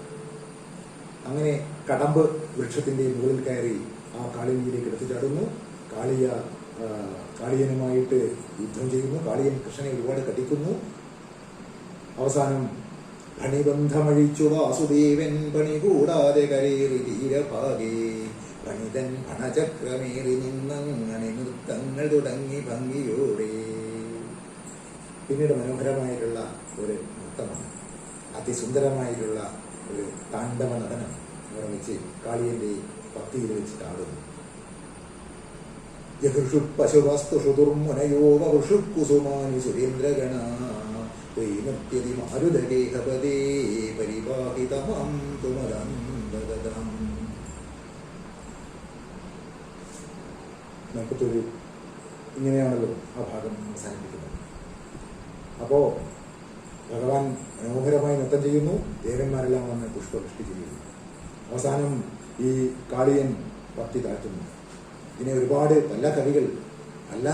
അങ്ങനെ കടമ്പ് വൃക്ഷത്തിന്റെ മുകളിൽ കയറി ആ കാളിന്തിയിലേക്ക് എടുത്തുചാടുന്നു. കാളിയനുമായിട്ട് യുദ്ധം ചെയ്യുന്നു. കാളിയൻ കൃഷ്ണനെ ഒരുപാട് കടിക്കുന്നു. അവസാനം പണിബന്ധമഴിച്ചു വാസുദേവൻ പണി കൂടാതെ കരേറി തീരഭാഗേ പണിതൻ പണചക്രമേറി നിന്നങ്ങനെ നൃത്തങ്ങൾ തുടങ്ങി ഭംഗിയോടെ. പിന്നീട് മനോഹരമായിട്ടുള്ള ഒരു നൃത്തമാണ്, അതിസുന്ദരമായിട്ടുള്ള ഒരു താണ്ഡവ നടനം അവിടെ വെച്ച് കാളിയന്റെ ഭക്തിയിൽ വെച്ചിട്ട് ആടുന്നു. യഹൃഷു പശുവസ്തുഷു ദുർമുനയോവ വൃഷു കുസുമാനി സുരേന്ദ്രഗണ വൈനത്യതി മാരുതഗേഹപദേ പരിവാഹിതമാം തുമരന്തഗതം. നമുക്കൊരു ഇങ്ങനെയാണല്ലോ ആ ഭാഗം അവസാനിപ്പിക്കുന്നത്. അപ്പോ ഭഗവാൻ മനോഹരമായി നൃത്തം ചെയ്യുന്നു. ദേവന്മാരെല്ലാം വന്ന് പുഷ്പവൃഷ്ടി ചെയ്യുന്നു. അവസാനം ഈ കാളിയൻ ഭക്തി താഴ്ത്തുന്നു. ഇതിനെ ഒരുപാട് പല കവികൾ പല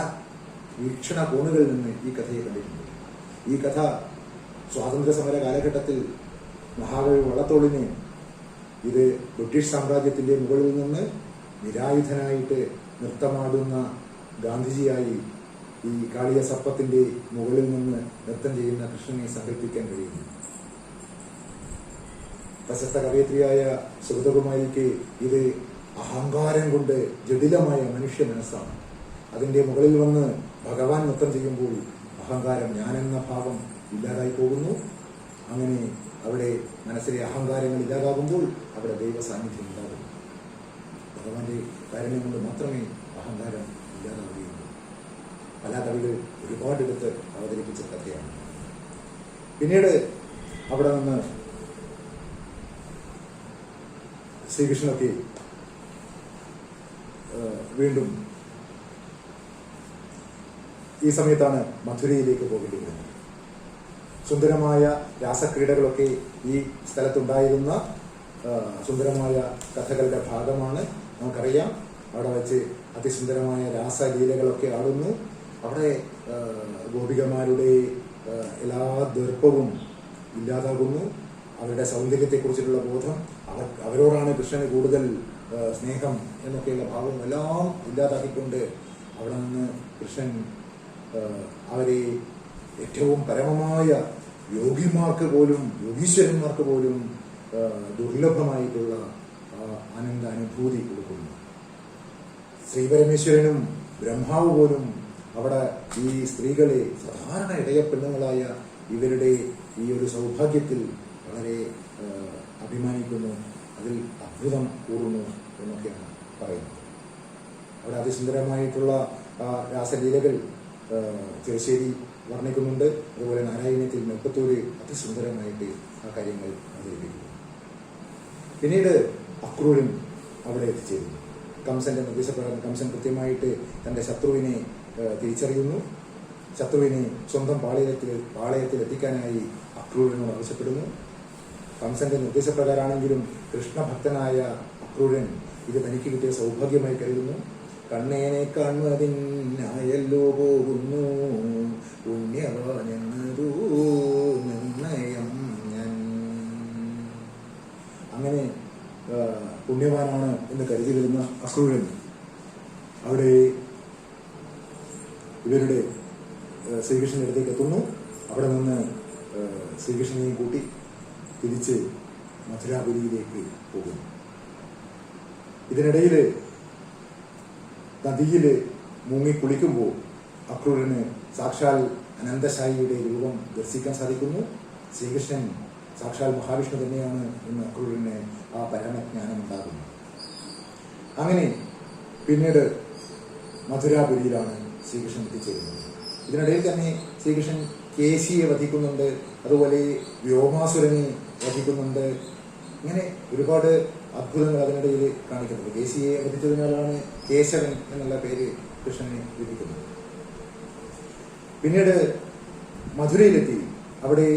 വീക്ഷണ കോണുകളിൽ നിന്ന് ഈ കഥയെ കണ്ടിട്ടുണ്ട്. ഈ കഥ സ്വാതന്ത്ര്യ സമര കാലഘട്ടത്തിൽ മഹാകവി വള്ളത്തോളിന് ഇത് ബ്രിട്ടീഷ് സാമ്രാജ്യത്തിന്റെ മുകളിൽ നിന്ന് നിരായുധനായിട്ട് നൃത്തമാടുന്ന ഗാന്ധിജിയായി ഈ കാളിയ സർപ്പത്തിന്റെ മുകളിൽ നിന്ന് നൃത്തം ചെയ്യുന്ന കൃഷ്ണനെ സങ്കല്പിക്കാൻ കഴിയുന്നു. പ്രശസ്ത കവയിത്രിയായ സുഗതകുമാരിക്ക് ഇത് അഹങ്കാരം കൊണ്ട് ജടിലമായ മനുഷ്യ മനസ്സാണ്. അതിന്റെ മുകളിൽ വന്ന് ഭഗവാൻ നൃത്തം ചെയ്യുമ്പോൾ അഹങ്കാരം, ഞാനെന്ന ഭാവം ഇല്ലാതായി പോകുന്നു. അങ്ങനെ അവിടെ മനസ്സിലെ അഹങ്കാരങ്ങൾ ഇല്ലാതാകുമ്പോൾ അവിടെ ദൈവ സാന്നിധ്യം ഉണ്ടാകുന്നു. ഭഗവാന്റെ കാരുണ്യം കൊണ്ട് മാത്രമേ അഹങ്കാരം ഇല്ലാതാവുകയുള്ളൂ. പല കവികൾ ഒരുപാടെടുത്ത് അവതരിപ്പിച്ച കഥയാണ്. പിന്നീട് അവിടെ നിന്ന് ശ്രീകൃഷ്ണനൊക്കെ വീണ്ടും ഈ സമയത്താണ് മഥുരയിലേക്ക് പോകേണ്ടി വരുന്നത്. സുന്ദരമായ രാസക്രീഡകളൊക്കെ ഈ സ്ഥലത്തുണ്ടായിരുന്ന സുന്ദരമായ കഥകളുടെ ഭാഗമാണ്. നമുക്കറിയാം, അവിടെ വെച്ച് അതിസുന്ദരമായ രാസലീലകളൊക്കെ ആടുന്നു. അവിടെ ഗോപികമാരുടെ എല്ലാ ദർപ്പവും ഇല്ലാതാകുന്നു. അവരുടെ സൗന്ദര്യത്തെക്കുറിച്ചിട്ടുള്ള ബോധം, അവരോടാണ് കൃഷ്ണന് കൂടുതൽ സ്നേഹം എന്നൊക്കെയുള്ള ഭാവം എല്ലാം ഇല്ലാതാക്കിക്കൊണ്ട് അവിടെ നിന്ന് കൃഷ്ണൻ അവരെ ഏറ്റവും പരമമായ യോഗീശ്വരന്മാർക്ക് പോലും ദുർലഭമായിട്ടുള്ള ആനന്ദ അനുഭൂതി കൊടുക്കുന്നു. ശ്രീപരമേശ്വരനും ബ്രഹ്മാവ് പോലും അവിടെ ഈ സ്ത്രീകളെ, സാധാരണ ഇടയ പെണ്ണുങ്ങളായ ഇവരുടെ ഈ ഒരു സൗഭാഗ്യത്തിൽ വളരെ അഭിമാനിക്കുന്നു, അതിൽ അത്ഭുതം കൂറുന്നു എന്നൊക്കെയാണ് പറയുന്നത്. അവിടെ അതിസുന്ദരമായിട്ടുള്ള രാസലീലകൾ ചെറുശ്ശേരി വർണ്ണിക്കുന്നുണ്ട്. അതുപോലെ നാരായണീയത്തിൽ മെപ്പത്തൂര് അതിസുന്ദരമായിട്ട് ആ കാര്യങ്ങൾ അവതരിപ്പിക്കുന്നു. പിന്നീട് അക്രൂരൻ അവിടെ എത്തിച്ചേരുന്നു. കംസന്റെ നിർദ്ദേശപ്രകാരം കംസൻ കൃത്യമായിട്ട് തന്റെ ശത്രുവിനെ തിരിച്ചറിയുന്നു. ശത്രുവിനെ സ്വന്തം പാളയത്തിൽ എത്തിക്കാനായി അക്രൂരനോട് ആവശ്യപ്പെടുന്നു. കംസന്റെ നിർദ്ദേശപ്രകാരമാണെങ്കിലും കൃഷ്ണഭക്തനായ അക്രൂരൻ ഇത് തനിക്ക് കിട്ടിയ സൗഭാഗ്യമായി കരുതുന്നു. കണ്ണേനെ കാണുന്നതിനായല്ലോ പോകുന്നു പുണ്യവാനെന്നതോ നിർണയം ഞാൻ. അങ്ങനെ പുണ്യവാനാണ് എന്ന് കരുതി വരുന്ന അക്രൂരൻ അവിടെ ഇവരുടെ ശ്രീകൃഷ്ണന്റെ അടുത്തേക്ക് എത്തുന്നു. അവിടെ നിന്ന് ശ്രീകൃഷ്ണനെയും കൂട്ടി തിരിച്ച് മഥുരാപുരിയിലേക്ക് പോകുന്നു. ഇതിനിടയിൽ നദിയിൽ മുങ്ങി കുളിക്കുമ്പോൾ അക്രൂരന് സാക്ഷാൽ അനന്തശായിയുടെ രൂപം ദർശിക്കാൻ സാധിക്കുന്നു. ശ്രീകൃഷ്ണൻ സാക്ഷാൽ മഹാവിഷ്ണു തന്നെയാണ് എന്ന് അക്രൂരന് ആ പരമജ്ഞാനം ഉണ്ടാകുന്നു. അങ്ങനെ പിന്നീട് മഥുരാപുരിയിലാണ് ശ്രീകൃഷ്ണൻ എത്തിച്ചേരുന്നത്. ഇതിനിടയിൽ തന്നെ ശ്രീകൃഷ്ണൻ കേശിയെ വധിക്കുന്നുണ്ട്, അതുപോലെ വ്യോമാസുരനെ വധിക്കുന്നുണ്ട്. ഇങ്ങനെ ഒരുപാട് അത്ഭുതങ്ങൾ അതിനിടയിൽ കാണിക്കുന്നുണ്ട്. കേശിയെ വധിച്ചതിനാലാണ് കേശവൻ എന്നുള്ള പേര് കൃഷ്ണന് ലഭിക്കുന്നത്. പിന്നീട് മധുരയിലെത്തി അവിടെ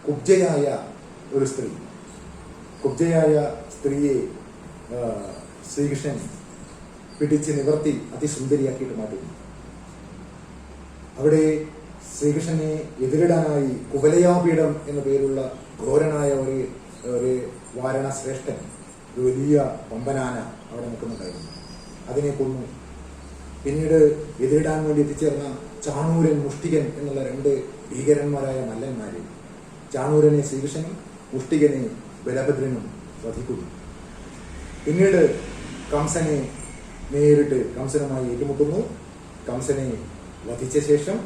കുബ്ജയായ ഒരു സ്ത്രീയെ ശ്രീകൃഷ്ണൻ പിടിച്ച് നിവർത്തി അതിസുന്ദരിയാക്കിയിട്ട് മാറ്റുന്നു. അവിടെ ശ്രീകൃഷ്ണനെ എതിരിടാനായി കുവലയാപീഠം എന്ന പേരുള്ള ഘോരനായ ഒരു വാരണശ്രേഷ്ഠൻ, ഒരു വലിയ പമ്പനാന അവിടെ നിൽക്കുന്നുണ്ടായിരുന്നു. അതിനെ കൊന്നു. പിന്നീട് എതിരിടാൻ വേണ്ടി എത്തിച്ചേർന്ന ചാണൂരൻ, മുഷ്ടികൻ എന്നുള്ള രണ്ട് ഭീകരന്മാരായ മല്ലന്മാര്, ചാണൂരനെ ശ്രീകൃഷ്ണനും മുഷ്ടികനെ ബലഭദ്രനും വധിക്കുന്നു. പിന്നീട് കംസനെ നേരിട്ട് കംസനുമായി ഏറ്റുമുട്ടുന്നു. കംസനെ വധിച്ച ശേഷം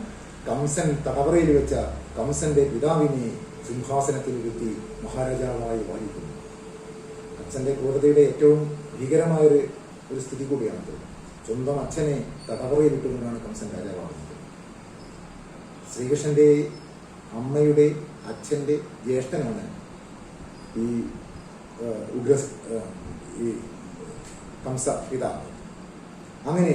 കംസൻ തടവറയിൽ വെച്ച കംസന്റെ പിതാവിനെ സിംഹാസനത്തിൽ ഇരുത്തി മഹാരാജാവായി വാഴിക്കുന്നു. കംസന്റെ ക്രൂരതയുടെ ഏറ്റവും ഭീകരമായൊരു സ്ഥിതി കൂടിയാണത്. സ്വന്തം അച്ഛനെ തടവറയിലിട്ടുകൊണ്ടാണ് കംസൻ രാജാവാകുന്നത്. ശ്രീകൃഷ്ണന്റെ അമ്മയുടെ അച്ഛന്റെ ജ്യേഷ്ഠനാണ് ഈ കംസ പിതാവ്. അങ്ങനെ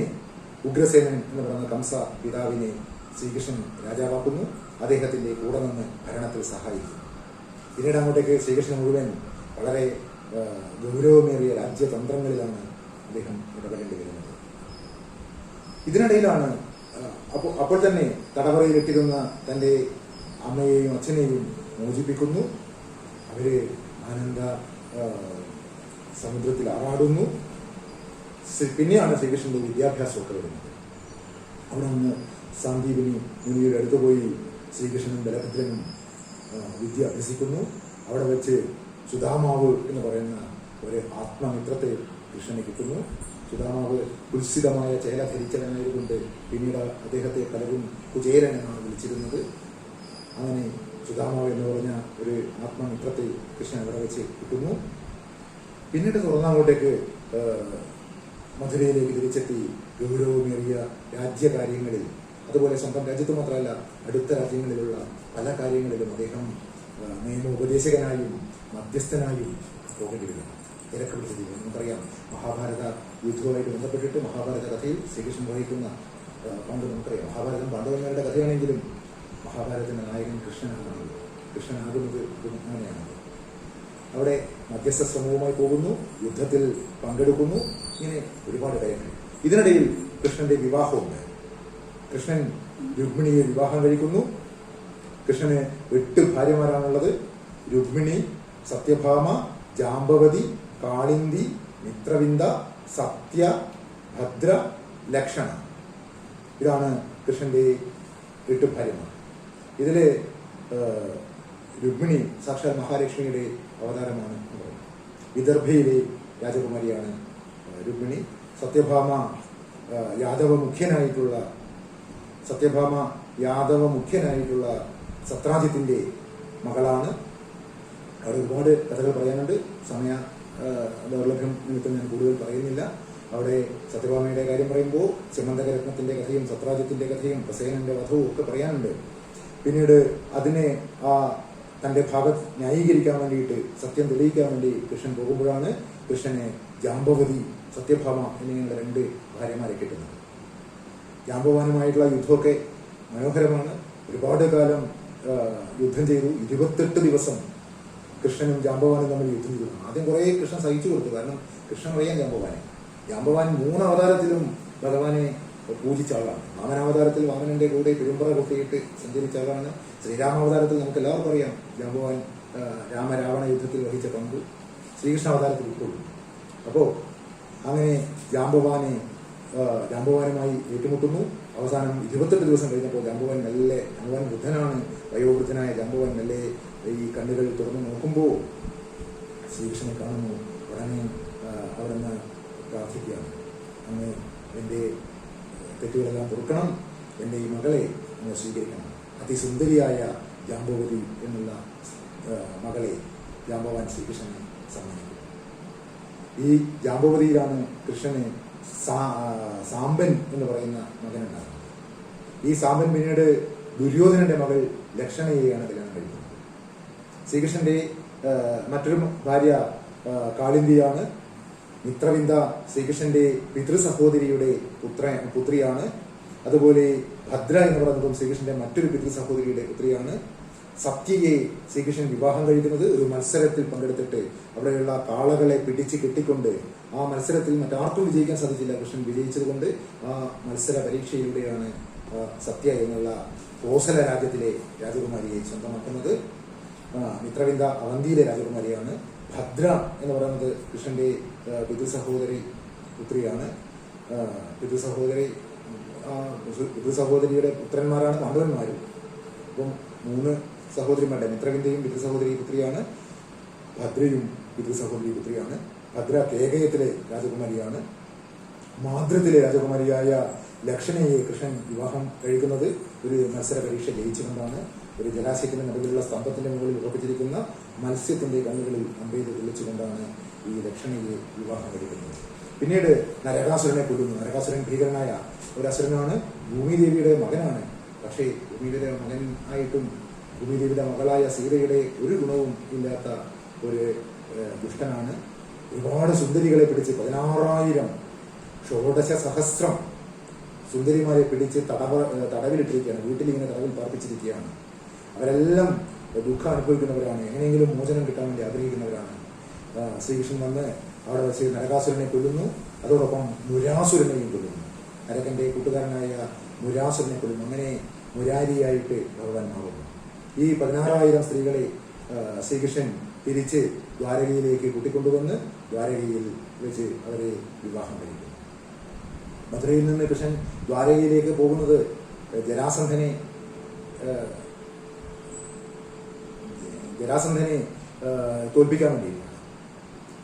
ഉഗ്രസേനൻ എന്ന് പറയുന്ന കംസ പിതാവിനെ ശ്രീകൃഷ്ണൻ രാജാവാക്കുന്നു. അദ്ദേഹത്തിന്റെ കൂടെ നിന്ന് ഭരണത്തിൽ സഹായിക്കുന്നു. പിന്നീട് അങ്ങോട്ടേക്ക് ശ്രീകൃഷ്ണൻ മുഴുവൻ വളരെ ഗൗരവമേറിയ രാജ്യതന്ത്രങ്ങളിലാണ് അദ്ദേഹം ഇടപെടേണ്ടി വരുന്നത്. ഇതിനിടയിലാണ് അപ്പോൾ തന്നെ തടവറയിലിട്ടിരുന്ന തന്റെ അമ്മയെയും അച്ഛനെയും മോചിപ്പിക്കുന്നു. അവര് ആനന്ദ സമുദ്രത്തിൽ ആറാടുന്നു. പിന്നെയാണ് ശ്രീകൃഷ്ണന്റെ വിദ്യാഭ്യാസമൊക്കെ വരുന്നത്. അവിടെ നിന്ന് സാന്ദീപിനി മുനിയുടെ അടുത്ത് പോയി ശ്രീകൃഷ്ണനും ബലഭദ്രനും വിദ്യ അഭ്യസിക്കുന്നു. അവിടെ വെച്ച് സുധാമാവ് എന്ന് പറയുന്ന ഒരു ആത്മമിത്രത്തെ കൃഷ്ണന് കിട്ടുന്നു. സുധാമാവ് കുൽസിതമായ ചേല ധരിച്ചവനായതുകൊണ്ട് പിന്നീട് അദ്ദേഹത്തെ പലരും കുചേരൻ എന്നാണ് വിളിച്ചിരുന്നത്. അങ്ങനെ സുധാമാവ് എന്ന് പറഞ്ഞ ഒരു ആത്മമിത്രത്തെ കൃഷ്ണൻ അവിടെ വെച്ച് കിട്ടുന്നു. പിന്നീട് തുറന്നങ്ങോട്ടേക്ക് മധുരയിലേക്ക് തിരിച്ചെത്തി ഗൗരവമേറിയ രാജ്യകാര്യങ്ങളിൽ അതുപോലെ സ്വന്തം രാജ്യത്ത് മാത്രമല്ല അടുത്ത രാജ്യങ്ങളിലുള്ള പല കാര്യങ്ങളിലും അദ്ദേഹം നിയമോപദേശകനായും മധ്യസ്ഥനായും പോകേണ്ടി വരും. തിരക്ക് പിടിച്ച ജീവിതം. നമുക്കറിയാം, മഹാഭാരത യുദ്ധവുമായിട്ട് ബന്ധപ്പെട്ടിട്ട് മഹാഭാരത കഥയിൽ ശ്രീകൃഷ്ണൻ വഹിക്കുന്ന പങ്ക് നമുക്കറിയാം. മഹാഭാരതം പാണ്ഡവന്മാരുടെ കഥയാണെങ്കിലും മഹാഭാരതത്തിന്റെ നായകൻ കൃഷ്ണനാണ്. കൃഷ്ണനാകുന്നത് അങ്ങനെയാണ്. അവിടെ മധ്യസ്ഥ ശ്രമവുമായി പോകുന്നു, യുദ്ധത്തിൽ പങ്കെടുക്കുന്നു, ഇങ്ങനെ ഒരുപാട് കാര്യങ്ങൾ. ഇതിനിടയിൽ കൃഷ്ണന്റെ വിവാഹമുണ്ട്. കൃഷ്ണൻ രുക്മിണിയെ വിവാഹം കഴിക്കുന്നു. കൃഷ്ണന് 8 ഭാര്യമാരാണുള്ളത്. രുക്മിണി, സത്യഭാമ, ജാമ്പവതി, കാളിന്തി, മിത്രവിന്ദ, സത്യ, ഭദ്ര, ലക്ഷണ. ഇതാണ് കൃഷ്ണന്റെ 8 ഭാര്യമാർ. ഇതില് രുക്മിണി സാക്ഷാൽ മഹാലക്ഷ്മിയുടെ അവതാരമാണ്. വിദർഭയിലെ രാജകുമാരിയാണ് രുക്മിണി. സത്യഭാമ യാദവ മുഖ്യനായിട്ടുള്ള സത്രാജിത്തിന്റെ മകളാണ്. അവിടെ ഒരുപാട് കഥകൾ പറയാനുണ്ട്. സമയ ദൗർലഭ്യം നിമിത്തം ഞാൻ കൂടുതൽ പറയുന്നില്ല. അവിടെ സത്യഭാമയുടെ കാര്യം പറയുമ്പോൾ ചെമന്തകരത്നത്തിന്റെ കഥയും സത്രാജിത്തിന്റെ കഥയും പ്രസേനന്റെ വധവും ഒക്കെ പറയാനുണ്ട്. പിന്നീട് അതിനെ തന്റെ ഭാഗത്ത് ന്യായീകരിക്കാൻ വേണ്ടിയിട്ട്, സത്യം തെളിയിക്കാൻ വേണ്ടി കൃഷ്ണൻ പോകുമ്പോഴാണ് കൃഷ്ണനെ ജാമ്പവതി, സത്യഭാമ എന്നിങ്ങനെയുള്ള 2 ഭാര്യമാരെ കിട്ടുന്നത്. ജാമ്പവാനുമായിട്ടുള്ള യുദ്ധമൊക്കെ മനോഹരമാണ്. ഒരുപാട് കാലം യുദ്ധം ചെയ്തു. 28 ദിവസം കൃഷ്ണനും ജാമ്പവാനും തമ്മിൽ യുദ്ധം ചെയ്തു. ആദ്യം കുറേ കൃഷ്ണൻ സഹിച്ചു കൊടുത്തു. കാരണം കൃഷ്ണൻ അറിയാൻ ജാമ്പവാൻ 3 അവതാരത്തിലും ഭഗവാനെ പൂജിച്ച ആളാണ്. വാമനാവതാരത്തിൽ വാമനന്റെ കൂടെ പെരുമ്പറ കൊത്തിയിട്ട് സഞ്ചരിച്ച ആളാണ്. ശ്രീരാമാവതാരത്തിൽ നമുക്ക് എല്ലാവർക്കും അറിയാം ജാമ്പവാൻ രാമരാവണ യുദ്ധത്തിൽ വഹിച്ച പങ്ക്. ശ്രീകൃഷ്ണ അവതാരത്തിൽ ഇപ്പോഴും. അപ്പോൾ അങ്ങനെ ജാമ്പവാനുമായി ഏറ്റുമുട്ടുന്നു. അവസാനം 28 ദിവസം കഴിഞ്ഞപ്പോൾ ജാമ്പവാൻ വൃദ്ധനാണ്. വയോവൃദ്ധനായ ജാമ്പവാൻ മെല്ലെ ഈ കണ്ണുകൾ തുറന്നു നോക്കുമ്പോൾ ശ്രീകൃഷ്ണനെ കാണുന്നു. ഉടനെ അവിടുന്ന് പ്രാർത്ഥിക്കുകയാണ്, അങ്ങ് എൻ്റെ തെറ്റുകളെല്ലാം പൊറുക്കണം, എൻ്റെ ഈ മകളെ അങ്ങ് സ്വീകരിക്കണം. അതിസുന്ദരിയായ ജാമ്പവതി എന്നുള്ള മകളെ ജാമ്പവാൻ ശ്രീകൃഷ്ണനെ സമ്മാനിക്കും. ഈ ജാമ്പവതിയിലാണ് കൃഷ്ണന് സാമ്പൻ എന്ന് പറയുന്ന മകനുണ്ടാകുന്നത്. ഈ സാമ്പൻ പിന്നീട് ദുര്യോധനന്റെ മകൾ ലക്ഷണയെയാണ് കല്യാണം കഴിക്കുന്നത്. ശ്രീകൃഷ്ണന്റെ മറ്റൊരു ഭാര്യ കാളിന്തിയാണ്. മിത്രവിന്ദ ശ്രീകൃഷ്ണന്റെ പിതൃ സഹോദരിയുടെ പുത്രിയാണ്. അതുപോലെ ഭദ്ര എന്ന് പറയുന്നതും ശ്രീകൃഷ്ണന്റെ മറ്റൊരു പിതൃ സഹോദരിയുടെ പുത്രിയാണ്. സത്യയെ ശ്രീകൃഷ്ണൻ വിവാഹം കഴിക്കുന്നത് ഒരു മത്സരത്തിൽ പങ്കെടുത്തിട്ട് അവിടെയുള്ള കാളകളെ പിടിച്ച് കെട്ടിക്കൊണ്ട് ആ മത്സരത്തിൽ മറ്റാർക്കും വിജയിക്കാൻ സാധിച്ചില്ല. കൃഷ്ണൻ വിജയിച്ചതുകൊണ്ട് ആ മത്സര പരീക്ഷയിലൂടെയാണ് സത്യ എന്നുള്ള കോസല രാജ്യത്തിലെ രാജകുമാരിയെ സ്വന്തമാക്കുന്നത്. മിത്രവിന്ദ അവന്തിയിലെ രാജകുമാരിയാണ്. ഭദ്ര എന്ന് പറയുന്നത് കൃഷ്ണന്റെ പിതൃസഹോദരി പുത്രിയാണ്. പിതൃസഹോദരിയുടെ പുത്രന്മാരാണ് പാണ്ഡവന്മാരും. അപ്പം 3 സഹോദരിമാരുടെ മിത്രവിന്ദയും പിതൃസഹോദരി പുത്രിയാണ്. ഭദ്രയും പിതൃസഹോദരി പുത്രിയാണ്. ഭദ്ര കേകയത്തിലെ രാജകുമാരിയാണ്. മാതൃത്തിലെ രാജകുമാരിയായ ലക്ഷണയെ കൃഷ്ണൻ വിവാഹം കഴിക്കുന്നത് ഒരു മത്സര പരീക്ഷ ജയിച്ചുകൊണ്ടാണ്. ഒരു ജലാശയത്തിന്റെ നടുവിലുള്ള സ്തംഭത്തിന്റെ മുകളിൽ ഉറപ്പിച്ചിരിക്കുന്ന മത്സ്യത്തിന്റെ കണ്ണുകളിൽ അമ്പെയ്ത് വിളിച്ചുകൊണ്ടാണ് ഈ ലക്ഷണയെ വിവാഹം കഴിക്കുന്നത്. പിന്നീട് നരകാസുരനെ കൊല്ലുന്നു. നരകാസുരൻ ഭീകരനായ ഒരു അസുരനാണ്. ഭൂമിദേവിയുടെ മകനാണ്. പക്ഷേ ഭൂമിയുടെ മകനായിട്ടും ഭൂമിദേവിയുടെ മകളായ സീതയുടെ ഒരു ഗുണവും ഇല്ലാത്ത ഒരു ദുഷ്ടനാണ്. ഒരുപാട് സുന്ദരികളെ പിടിച്ച് 16,000 ഷോഡശസഹസ്രം സുന്ദരിമാരെ പിടിച്ച് തടവിലിട്ടിരിക്കുകയാണ്. വീട്ടിലിങ്ങനെ തടവിൽ പാർപ്പിച്ചിരിക്കുകയാണ്. അവരെല്ലാം ദുഃഖം അനുഭവിക്കുന്നവരാണ്. എങ്ങനെയെങ്കിലും മോചനം കിട്ടാൻ വേണ്ടി ആഗ്രഹിക്കുന്നവരാണ്. ശ്രീകൃഷ്ണൻ വന്ന് അവിടെ വെച്ച് നരകാസുരനെ കൊല്ലുന്നു. അതോടൊപ്പം മുരാസുരനെയും കൊല്ലുന്നു. നരകന്റെ കൂട്ടുകാരനായ മുരാസുരനെ കൊല്ലുന്നു. അങ്ങനെ മുരാരിയായിട്ട് ഭഗവാൻ മാറുന്നു. ഈ 16,000 സ്ത്രീകളെ ശ്രീകൃഷ്ണൻ തിരിച്ച് ദ്വാരകയിലേക്ക് കൂട്ടിക്കൊണ്ടുവന്ന് ദ്വാരകയിൽ വെച്ച് അവരെ വിവാഹം കഴിക്കുന്നു. മധുരയിൽ നിന്ന് കൃഷ്ണൻ ദ്വാരകയിലേക്ക് പോകുന്നത് ജരാസന്ധനെ തോൽപ്പിക്കാൻ വേണ്ടിയിട്ടാണ്.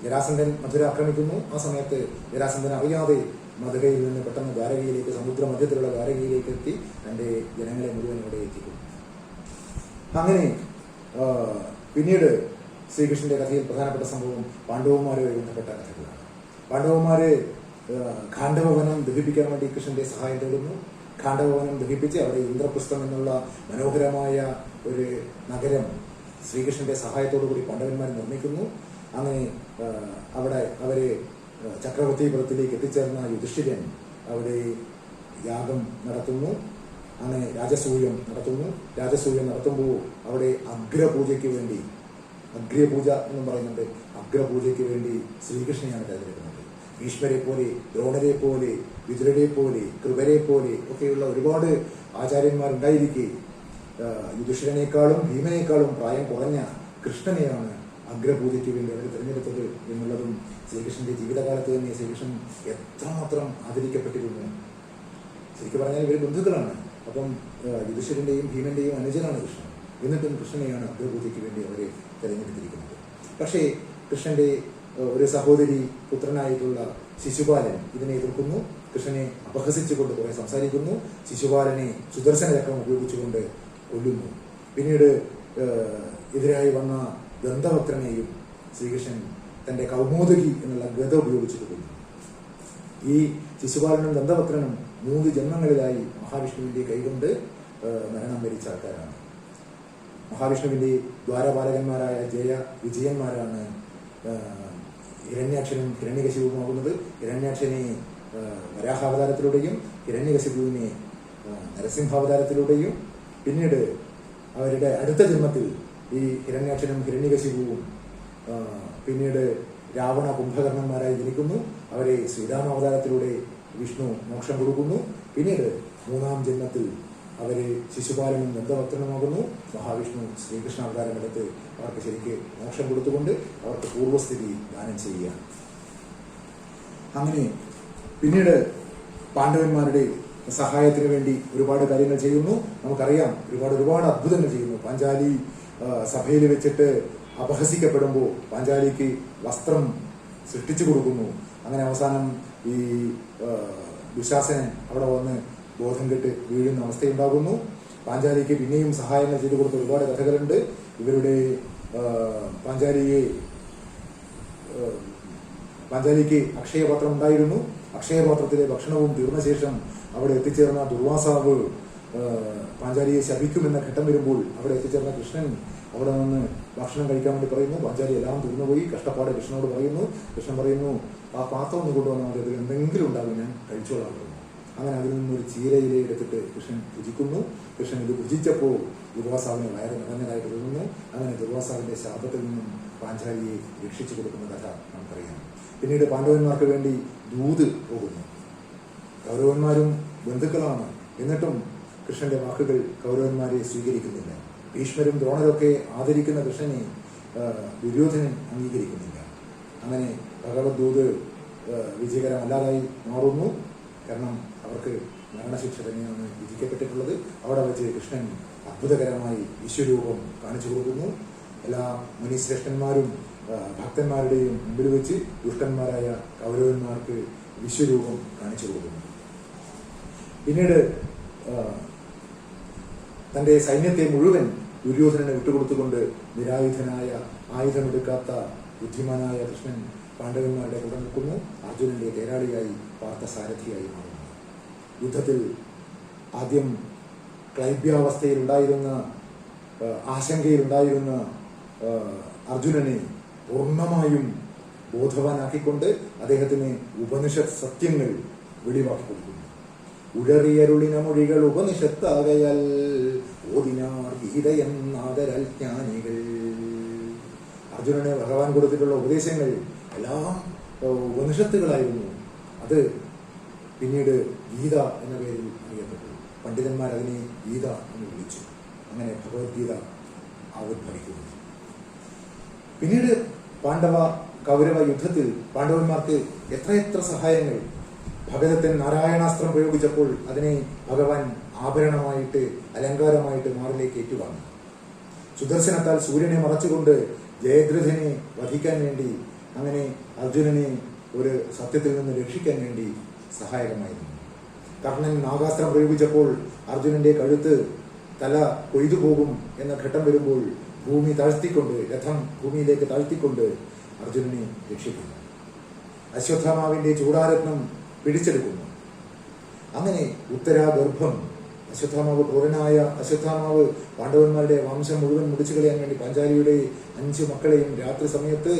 ജരാസന്ധൻ മധുര ആക്രമിക്കുന്നു. ആ സമയത്ത് ജരാസന്ധൻ അറിയാതെ മധുരയിൽ നിന്ന് പെട്ടെന്ന് ദ്വാരകയിലേക്ക്, സമുദ്ര മധ്യത്തിലുള്ള ദ്വാരകയിലേക്ക് എത്തി തന്റെ ജനങ്ങളെ മുഴുവൻ ഇവിടെ എത്തിക്കുന്നു. അങ്ങനെ പിന്നീട് ശ്രീകൃഷ്ണന്റെ കഥയിൽ പ്രധാനപ്പെട്ട സംഭവം പാണ്ഡവന്മാരുമായി ബന്ധപ്പെട്ട കഥകളാണ്. പാണ്ഡവന്മാര് ഖാണ്ഡവവനം ദഹിപ്പിക്കാൻ വേണ്ടി കൃഷ്ണന്റെ സഹായം തേടുന്നു. ഖാണ്ഡഭവനം ദഹിപ്പിച്ച് അവിടെ ഇന്ദ്രപുസ്തം എന്നുള്ള മനോഹരമായ ഒരു നഗരം ശ്രീകൃഷ്ണന്റെ സഹായത്തോടുകൂടി പാണ്ഡവന്മാർ നിർമ്മിക്കുന്നു. അങ്ങനെ അവിടെ അവരെ ചക്രവർത്തിപുരത്തിലേക്ക് എത്തിച്ചേർന്ന യുധിഷ്ഠിരൻ അവിടെ യാഗം നടത്തുന്നു. അങ്ങനെ രാജസൂയം നടത്തുമ്പോൾ അവിടെ അഗ്രപൂജയ്ക്ക് വേണ്ടി, അഗ്രപൂജ എന്നും പറയുന്നുണ്ട്, അഗ്രപൂജയ്ക്ക് വേണ്ടി ശ്രീകൃഷ്ണനെയാണ് തിരഞ്ഞെടുക്കുന്നത്. ഭീഷ്മരെ പോലെ, ദ്രോണരെ പോലെ, വിതുരരെ പോലെ, കൃപരെ പോലെ ഒക്കെയുള്ള ഒരുപാട് ആചാര്യന്മാരുണ്ടായിരിക്കെ യുധിഷ്ഠിരനേക്കാളും ഭീമനേക്കാളും പ്രായം കുറഞ്ഞ കൃഷ്ണനെയാണ് അഗ്രപൂജയ്ക്ക് വേണ്ടി അവർ തിരഞ്ഞെടുത്തത് എന്നുള്ളതും ശ്രീകൃഷ്ണന്റെ ജീവിതകാലത്ത് തന്നെ ശ്രീകൃഷ്ണൻ എത്രമാത്രം ആദരിക്കപ്പെട്ടിരുന്നു. ശരിക്കും പറഞ്ഞാൽ ഇവർ ബന്ധുക്കളാണ്. അപ്പം യുധിഷ്ഠിരന്റെയും ഭീമന്റെയും അനുജനാണ് കൃഷ്ണൻ. എന്നിട്ടും കൃഷ്ണനെയാണ് അഗ്രപൂജയ്ക്ക് വേണ്ടി അവരെ തിരഞ്ഞെടുത്തിരിക്കുന്നത്. പക്ഷേ കൃഷ്ണന്റെ ഒരു സഹോദരി പുത്രനായിട്ടുള്ള ശിശുപാലൻ ഇതിനെ എതിർക്കുന്നു. കൃഷ്ണനെ അപഹസിച്ചുകൊണ്ട് കുറെ സംസാരിക്കുന്നു. ശിശുപാലനെ സുദർശന ചക്രം ഉപയോഗിച്ചുകൊണ്ട് കൊല്ലുന്നു. പിന്നീട് എതിരായി വന്ന ദന്തവക്രനെയും ശ്രീകൃഷ്ണൻ തന്റെ കൗമോദകി എന്നുള്ള ഗത ഉപയോഗിച്ചിട്ട് കൊല്ലുന്നു. ഈ ശിശുപാലനും ദന്തവക്രനും 3 ജന്മങ്ങളിലായി മഹാവിഷ്ണുവിന്റെ കൈകൊണ്ട് മരണം വരിച്ച ആൾക്കാരാണ്. മഹാവിഷ്ണുവിന്റെ ദ്വാരപാലകന്മാരായ വിജയന്മാരാണ് ഹിരണ്യാക്ഷനും ഹിരണ്യകശിപുവുമാകുന്നത്. ഹിരണ്യാക്ഷനെ വരാഹാവതാരത്തിലൂടെയും ഹിരണ്യകശിപുവിനെ നരസിംഹാവതാരത്തിലൂടെയും പിന്നീട് അവരുടെ അടുത്ത ജന്മത്തിൽ ഈ ഹിരണ്യാക്ഷനും ഹിരണ്യകശിപുവും പിന്നീട് രാവണ കുംഭകർണന്മാരായി ജനിക്കുന്നു. അവരെ ശ്രീരാമാവതാരത്തിലൂടെ വിഷ്ണു മോക്ഷം കൊടുക്കുന്നു. പിന്നീട് 3-ാം ജന്മത്തിൽ അവര് ശിശുപാലനും ദന്തവക്രനുമാകുന്നു. മഹാവിഷ്ണു ശ്രീകൃഷ്ണ അവതാരമെടുത്ത് അവർക്ക് ശരിക്ക് മോക്ഷം കൊടുത്തുകൊണ്ട് അവർക്ക് പൂർവ്വസ്ഥിതി ദാനം ചെയ്യുകയാണ്. അങ്ങനെ പിന്നീട് പാണ്ഡവന്മാരുടെ സഹായത്തിന് വേണ്ടി ഒരുപാട് കാര്യങ്ങൾ ചെയ്യുന്നു. നമുക്കറിയാം, ഒരുപാട് അത്ഭുതങ്ങൾ ചെയ്യുന്നു. പാഞ്ചാലി സഭയിൽ വെച്ചിട്ട് അപഹസിക്കപ്പെടുമ്പോൾ പാഞ്ചാലിക്ക് വസ്ത്രം സൃഷ്ടിച്ചു കൊടുക്കുന്നു. അങ്ങനെ അവസാനം ഈ ദുശാസനൻ അവിടെ വന്ന് ബോധം കെട്ട് വീഴുന്ന അവസ്ഥയുണ്ടാകുന്നു. പാഞ്ചാലിക്ക് പിന്നെയും സഹായങ്ങൾ ചെയ്തു കൊടുത്ത ഒരുപാട് കഥകളുണ്ട്. ഇവരുടെ പാഞ്ചാലിക്ക് അക്ഷയപാത്രം ഉണ്ടായിരുന്നു. അക്ഷയപാത്രത്തിലെ ഭക്ഷണവും തീർന്ന ശേഷം അവിടെ എത്തിച്ചേർന്ന ദുർവാസാവ് പാഞ്ചാലിയെ ശപിക്കുമെന്ന ഘട്ടം വരുമ്പോൾ അവിടെ എത്തിച്ചേർന്ന കൃഷ്ണൻ അവിടെ നിന്ന് ഭക്ഷണം കഴിക്കാൻ വേണ്ടി പറയുന്നു. പാഞ്ചാലി എല്ലാം തീർന്നുപോയി. കഷ്ടപ്പാട് കൃഷ്ണനോട് പറയുന്നു. കൃഷ്ണൻ പറയുന്നു, ആ പാത്രം ഒന്ന് കൊണ്ടുവന്നാൽ മതി, അതിൽ എന്തെങ്കിലും ഉണ്ടാകും, ഞാൻ കഴിച്ചോളാം പറയുന്നു. അങ്ങനെ അതിൽ നിന്നൊരു ചീരയില എടുത്തിട്ട് കൃഷ്ണൻ ഭുജിക്കുന്നു. കൃഷ്ണൻ ഇത് ഭുജിച്ചപ്പോൾ ദുർവാസാവിനെ വയറ് നിറഞ്ഞതായിട്ട് തോന്നുന്നു. അങ്ങനെ ദുർവാസാവിന്റെ ശാപത്തിൽ നിന്നും പാഞ്ചാലിയെ രക്ഷിച്ചു കൊടുക്കുന്ന കഥ നമുക്കറിയാം. പിന്നീട് പാണ്ഡവന്മാർക്ക് വേണ്ടി ദൂത് പോകുന്നു. കൗരവന്മാരും ബന്ധുക്കളാണ്. എന്നിട്ടും കൃഷ്ണന്റെ വാക്കുകൾ കൗരവന്മാരെ സ്വീകരിക്കുന്നില്ല. ഭീഷ്മരും ദ്രോണരൊക്കെ ആദരിക്കുന്ന കൃഷ്ണനെ ദുര്യോധനൻ അംഗീകരിക്കുന്നില്ല. അങ്ങനെ ഭഗവദ്ദൂത് വിജയകരമല്ലാതായി മാറുന്നു. കാരണം അവർക്ക് മരണശിക്ഷ തന്നെയാണ് വിധിക്കപ്പെട്ടിട്ടുള്ളത്. അവിടെ വെച്ച് കൃഷ്ണൻ അത്ഭുതകരമായി വിശ്വരൂപം കാണിച്ചു കൊടുക്കുന്നു. എല്ലാ മുനിശ്രേഷ്ഠന്മാരും ഭക്തന്മാരുടെയും മുമ്പിൽ വെച്ച് ദുഷ്ടന്മാരായ കൗരവന്മാർക്ക് വിശ്വരൂപം കാണിച്ചു കൊടുക്കുന്നു. പിന്നീട് തന്റെ സൈന്യത്തെ മുഴുവൻ ദുര്യോധനന് വിട്ടുകൊടുത്തുകൊണ്ട് നിരായുധനായ, ആയുധമെടുക്കാത്ത ബുദ്ധിമാനായ കൃഷ്ണൻ പാണ്ഡവന്മാരുടെ കൂടെ നിൽക്കുന്നു. അർജുനന്റെ തേരാളിയായി, പാർത്ഥസാരഥിയായി മാറുന്നു. യുദ്ധത്തിൽ ആദ്യം ക്ലൈബ്യാവസ്ഥയിലുണ്ടായിരുന്ന, ആശങ്കയിലുണ്ടായിരുന്ന അർജുനനെ പൂർണ്ണമായും ബോധവാനാക്കിക്കൊണ്ട് അദ്ദേഹത്തിന് ഉപനിഷത്ത് സത്യങ്ങൾ വെളിവാക്കി കൊടുക്കുന്നു. ഉഴറിയരുളിന മൊഴികൾ ഉപനിഷത്താകയാൽ ഓതിനാർ ഗീതയെന്നാദരാൽ ജ്ഞാനികൾ. അർജുനന് ഭഗവാൻ കൊടുത്തിട്ടുള്ള ഉപദേശങ്ങൾ എല്ലാം ഉപനിഷത്തുകളായിരുന്നു. അത് പിന്നീട് ഗീത എന്ന പേരിൽ അറിയപ്പെട്ടു. പണ്ഡിതന്മാർ അതിനെ ഗീത എന്ന് വിളിച്ചു. അങ്ങനെ ഭഗവത്ഗീത ആവിർഭവിക്കുന്നു. പിന്നീട് കൗരവ യുദ്ധത്തിൽ പാണ്ഡവന്മാർക്ക് എത്രയെത്ര സഹായങ്ങൾ. ഭഗദത്തൻ നാരായണാസ്ത്രം പ്രയോഗിച്ചപ്പോൾ അതിനെ ഭഗവാൻ ആഭരണമായിട്ട്, അലങ്കാരമായിട്ട് മാറിലേക്ക് ഏറ്റുവാങ്ങി. സുദർശനത്താൽ സൂര്യനെ മറച്ചുകൊണ്ട് ജയദ്രഥനെ വധിക്കാൻ വേണ്ടി, അങ്ങനെ അർജുനനെ ഒരു സത്യത്തിൽ നിന്ന് രക്ഷിക്കാൻ വേണ്ടി സഹായകമായിരുന്നു. കർണൻ നാഗാസ്ത്രം പ്രയോഗിച്ചപ്പോൾ അർജുനന്റെ കഴുത്ത്, തല കൊയ്തു പോകും എന്ന ഘട്ടം വരുമ്പോൾ ഭൂമി താഴ്ത്തിക്കൊണ്ട്, രഥം ഭൂമിയിലേക്ക് താഴ്ത്തിക്കൊണ്ട് അർജുനനെ രക്ഷിക്കുന്നു. അശ്വത്ഥാമാവിന്റെ ചൂടാരത്നം പിടിച്ചെടുക്കുന്നു. അങ്ങനെ ഉത്തരാഗർഭം, അശ്വത്ഥാമാവ് ക്രൂരനായ അശ്വത്ഥാമാവ് പാണ്ഡവന്മാരുടെ വംശം മുഴുവൻ മുടിച്ചു കളയാൻ വേണ്ടി പാഞ്ചാലിയുടെ 5 മക്കളെയും രാത്രി സമയത്ത്,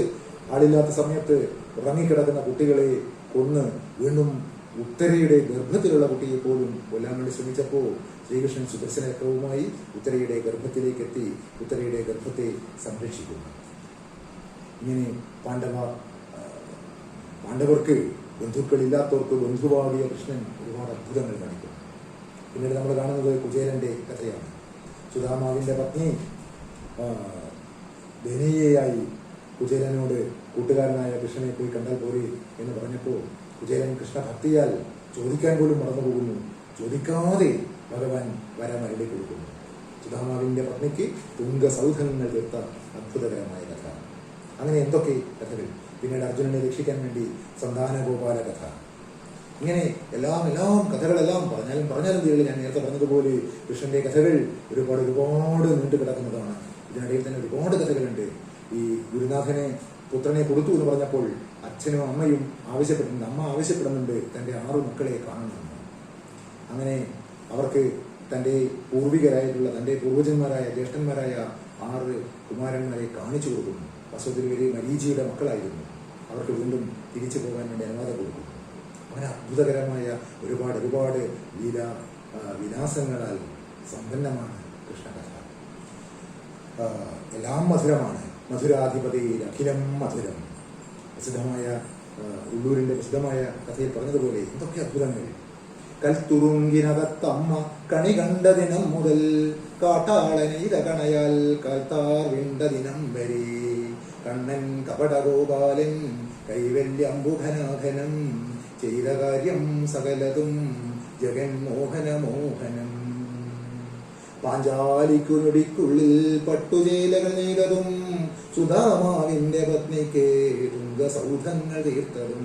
ആളില്ലാത്ത സമയത്ത് ഉറങ്ങിക്കിടക്കുന്ന കുട്ടികളെ കൊന്ന് വീണ്ടും ഉത്തരയുടെ ഗർഭത്തിലുള്ള കുട്ടിയെ പോലും കൊല്ലാൻ വേണ്ടി ശ്രമിച്ചപ്പോൾ ശ്രീകൃഷ്ണൻ സുദർശന ചക്രവുമായി ഉത്തരയുടെ ഗർഭത്തിലേക്ക് എത്തി ഉത്തരയുടെ ഗർഭത്തെ സംരക്ഷിക്കുന്നു. ഇങ്ങനെ പാണ്ഡവർക്ക് ബന്ധുക്കളില്ലാത്തവർക്ക് ബന്ധുവാകിയ കൃഷ്ണൻ ഒരുപാട് അത്ഭുതങ്ങൾ കാണിക്കും. പിന്നീട് നമ്മൾ കാണുന്നത് കുചേലന്റെ കഥയാണ്. സുധാമാവിന്റെ പത്നി ധനീയയായി കുചേലനോട് കൂട്ടുകാരനായ കൃഷ്ണനെ പോയി കണ്ടാൽ പോരെ എന്ന് പറഞ്ഞപ്പോൾ കുചേലൻ കൃഷ്ണഭക്തിയാൽ ചോദിക്കാൻ പോലും മറന്നുപോകുന്നു. ചോദിക്കാതെ ഭഗവാൻ വരം അരുളി കൊടുക്കുന്നു. സുധാമാവിന്റെ പത്നിക്ക് തുംഗസൗധങ്ങൾ തീർത്ത അത്ഭുതകരമായ കഥ. അങ്ങനെ എന്തൊക്കെ കഥകൾ. പിന്നീട് അർജുനനെ രക്ഷിക്കാൻ വേണ്ടി സന്താനഗോപാല കഥ. ഇങ്ങനെ എല്ലാം കഥകളെല്ലാം പറഞ്ഞാലും തീരില്ല. ഞാൻ നേരത്തെ പറഞ്ഞതുപോലെ കൃഷ്ണന്റെ കഥകൾ ഒരുപാട് നീണ്ടു കിടക്കുന്നതാണ്. ഇതിനിടയിൽ തന്നെ ഒരുപാട് കഥകളുണ്ട്. ഈ ഗുരുനാഥനെ പുത്രനെ കൊടുത്തു എന്ന് പറഞ്ഞപ്പോൾ അച്ഛനും അമ്മയും അമ്മ ആവശ്യപ്പെടുന്നുണ്ട് തൻ്റെ 6 മക്കളെ കാണണമെന്ന്. അങ്ങനെ അവർക്ക് തൻ്റെ പൂർവികരായിട്ടുള്ള തൻ്റെ പൂർവജന്മാരായ ജ്യേഷ്ഠന്മാരായ 6 കുമാരന്മാരെ കാണിച്ചു കൊടുക്കുന്നു. വസുദേവർ വരെ മരീചിയുടെ മക്കളായിരുന്നു. അവർക്ക് വീണ്ടും തിരിച്ചു പോകാൻ വേണ്ടി അനുവാദം കൊടുക്കുന്നു. അങ്ങനെ അത്ഭുതകരമായ ഒരുപാട് വിലാസങ്ങളാൽ സമ്പന്നമാണ് കൃഷ്ണകഥ. എല്ലാം മധുരമാണ്. മധുരാധിപതി അഖിലം മധുരം. പ്രസിദ്ധമായ ഉള്ളൂരിന്റെ പ്രസിദ്ധമായ കഥയിൽ പറഞ്ഞതുപോലെ എന്തൊക്കെ അത്ഭുതങ്ങൾ. കൽത്തുറുങ്കിനകത്തമ്മ കണി കണ്ട ദിനം മുതൽ കാട്ടാളനീത കണയാൽ കാൽത്താർ വിണ്ട ദിനം വരെ കണ്ണൻ കപടഗോപാലൻ കൈവല്യംബുഘനാഘനം ചെയ്ത കാര്യം സകലതും ജഗന്മോഹനം. പാഞ്ചാലിക്കു നൊടിക്കുള്ളിൽ പട്ടുചേലകൾ നെയ്തതും സുധാമാവിന്റെ പത്നിക്ക് തുംഗസൗധങ്ങൾ തീർത്തതും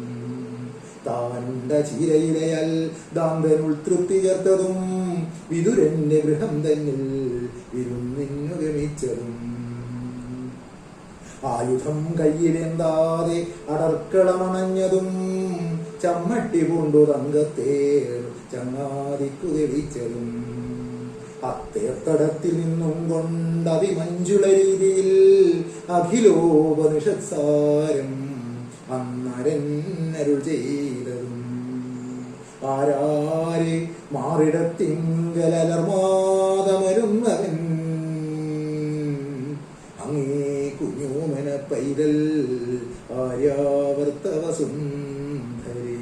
താനുണ്ട ചീരയിലയാൽ ദാന്തനുൾ തൃപ്തി ചേർത്തതും വിതുരന്റെ ഗൃഹം തന്നിൽ വിരുന്നിന്നു ഗമിച്ചതും ആയുധം കയ്യിലെന്താതെ അടർക്കളമണഞ്ഞതും ചമ്മട്ടി പൂണ്ടു തങ്കത്തേർ ചങ്ങാതിക്കു തെളിച്ചതും അത്തേർത്തടത്തിൽ നിന്നും കൊണ്ടതിമഞ്ജുള രീതിയിൽ അഖിലോപനിഷത്സാരം അന്നരന്നരുൾ ചെയ്തതും ആരാരെ മാറിടത്തിങ്കലർമാതമരുന്നവൻ അങ്ങേ കുഞ്ഞോമന പൈതൽ ആര്യാവർത്തവസുന്ധരി.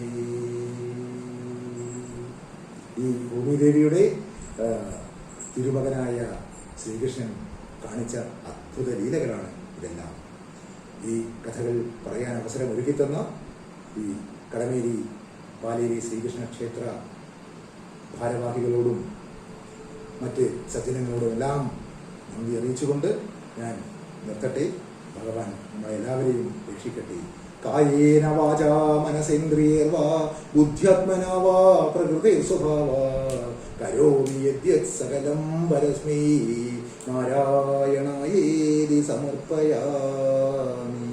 ഈ ഭൂമിദേവിയുടെ തിരുമകനായ ശ്രീകൃഷ്ണൻ കാണിച്ച അത്ഭുത ലീലകളാണ് ഇതെല്ലാം. ഈ കഥകൾ പറയാൻ അവസരം ഒരുക്കിത്തന്ന ഈ കടമേരി പാലേരി ശ്രീകൃഷ്ണ ക്ഷേത്ര ഭാരവാഹികളോടും മറ്റ് സജ്ജനങ്ങളോടും എല്ലാം നന്ദി അറിയിച്ചുകൊണ്ട് ഞാൻ നിർത്തട്ടെ. ഭഗവാൻ നമ്മളെല്ലാവരെയും രക്ഷിക്കട്ടെ. കായേന വാചാ മനസേന്ദ്രിയേർവാ ബുദ്ധ്യാത്മനാ വാ പ്രകൃതി സ്വഭാവാ കരോമി യദ്യത് സകലം പരസ്മൈ നാരായണായേതി സമർപ്പയാമി.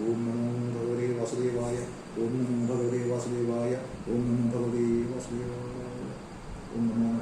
ഓം നമോ ഭഗവതേ വാസുദേവായ. ഓം നമോ ഭഗവതേ വാസുദേവായ. ഓം നമോ ഭഗവതേ വാസുദേവായ. ഓം നമോ